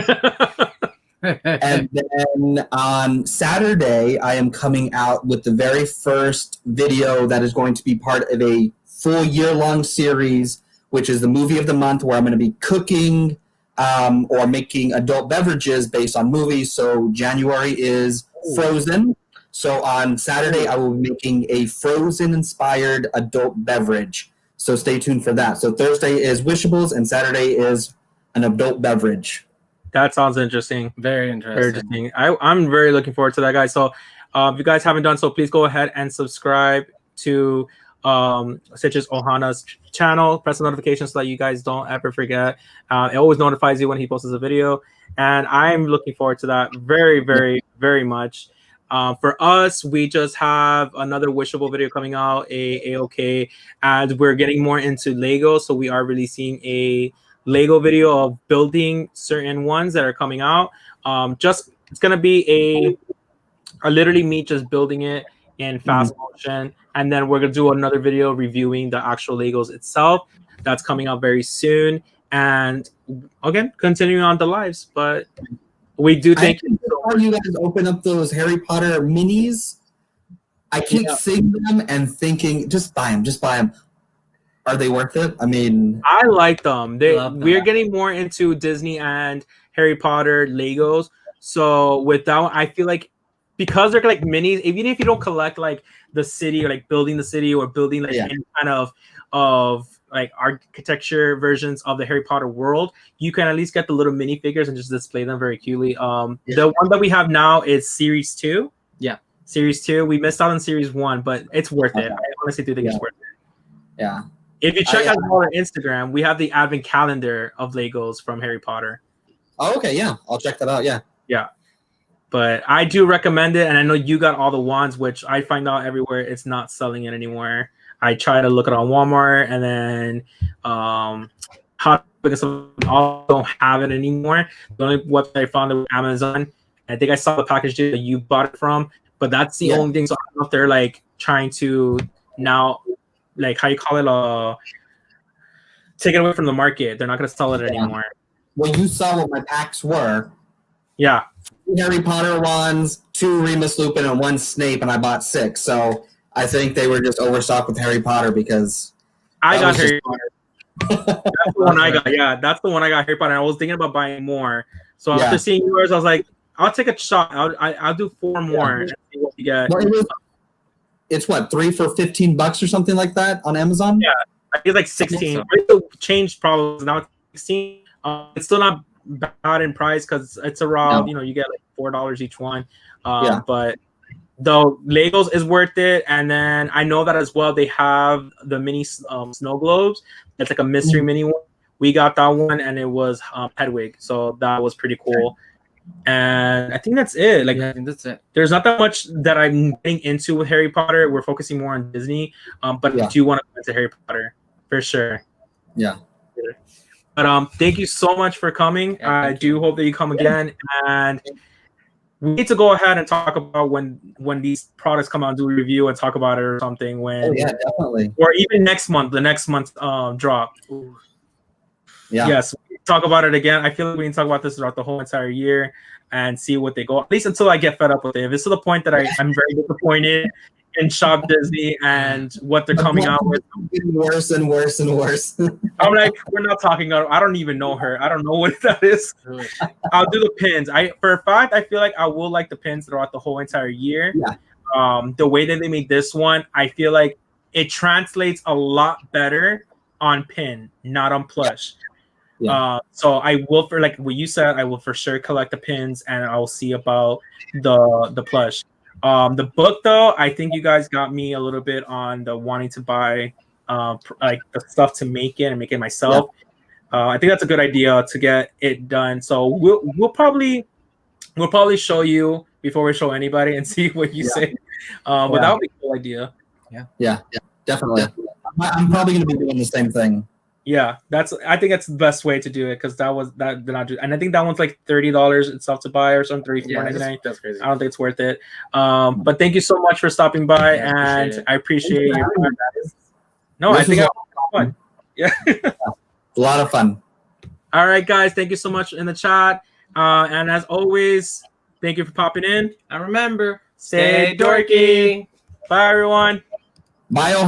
And then on Saturday, I am coming out with the very first video that is going to be part of a full year-long series, which is the movie of the month, where I'm going to be cooking or making adult beverages based on movies. So January is Frozen. So on Saturday, I will be making a Frozen-inspired adult beverage. So stay tuned for that. So Thursday is Wishables, and Saturday is an adult beverage. That sounds interesting. Very interesting. I'm very looking forward to that, guys. So if you guys haven't done so, please go ahead and subscribe to Stitchsohana's channel. Press the notifications so that you guys don't ever forget. It always notifies you when he posts a video. And I'm looking forward to that very, very, very much. For us, we just have another Wishable video coming out, A-OK, and we're getting more into Lego. So we are releasing a Lego video of building certain ones that are coming out. It's gonna be a literally me just building it in fast motion, and then we're gonna do another video reviewing the actual Legos itself. That's coming out very soon. And again, continuing on the lives, but we do thank you. How you guys open up those Harry Potter minis? I keep seeing them and thinking, just buy them, just buy them. Are they worth it? I mean, I like them. We're getting more into Disney and Harry Potter Legos. So with that one, I feel like because they're like minis, even if you don't collect like the city or like building the city or building like any kind of like architecture versions of the Harry Potter world, you can at least get the little mini figures and just display them very cutely. The one that we have now is Series 2. Yeah. Series 2. We missed out on Series 1, but it's worth it. I honestly do think it's worth it. Yeah. If you check out our Instagram, we have the advent calendar of Legos from Harry Potter. Oh, okay, yeah. I'll check that out, yeah. Yeah. But I do recommend it, and I know you got all the wands, which I find out everywhere it's not selling it anymore. I try to look it on Walmart, and then Hot because all don't have it anymore. The only website I found it was Amazon. I think I saw the package that you bought it from, but that's the only thing. So I don't know if they're like trying to now, like how you call it, take it away from the market. They're not going to sell it anymore. Well, you saw what my packs were. Yeah. 2 Harry Potter wands, 2 Remus Lupin, and 1 Snape, and I bought 6. So I think they were just overstocked with Harry Potter because I got Harry Potter. That's the one I got. Yeah, that's the one I got, Harry Potter. I was thinking about buying more. So after seeing yours, I was like, I'll take a shot. I'll do 4 more and see what you get. Well, it's what, 3 for $15 or something like that on Amazon? Yeah, I think like 16. It changed probably now it's 16. It's still not bad in price because it's around you get like $4 each one. But the Legos is worth it. And then I know that as well. They have the mini snow globes. It's like a mystery mini one. We got that one, and it was Hedwig, so that was pretty cool. And I think that's it. Like, I think that's it. There's not that much that I'm getting into with Harry Potter. We're focusing more on Disney, but I do want to go into Harry Potter for sure. Yeah. But thank you so much for coming. I do hope that you come again, and we need to go ahead and talk about when these products come out, do a review and talk about it or something. Definitely. Or even next month, the next month drop. Yeah. Yes, talk about it again. I feel like we need to talk about this throughout the whole entire year and see what they go. At least until I get fed up with it. If it's to the point that I'm very disappointed in Shop Disney and what they're coming out with. Getting worse and worse and worse. I'm like, we're not talking. I don't even know her. I don't know what that is. I'll do the pins. For a fact, I feel like I will like the pins throughout the whole entire year. Yeah. The way that they made this one, I feel like it translates a lot better on pin, not on plush. Yeah. So I will, for like what you said, I will for sure collect the pins, and I will see about the plush. The book though, I think you guys got me a little bit on the wanting to buy like the stuff to make it and make it myself. I think that's a good idea to get it done. So we'll probably show you before we show anybody and see what you say. But that would be a cool idea. Yeah, definitely. I'm probably going to be doing the same thing. Yeah, I think that's the best way to do it, because that did not do, and I think that one's like $30 itself to buy or something, $34.99. That's crazy. I don't think it's worth it. But thank you so much for stopping by, and I appreciate your time. No, I think it was fun. Yeah, a lot of fun. All right, guys, thank you so much in the chat, and as always, thank you for popping in. And remember, Stay dorky. Bye, everyone. Bye, Ohio.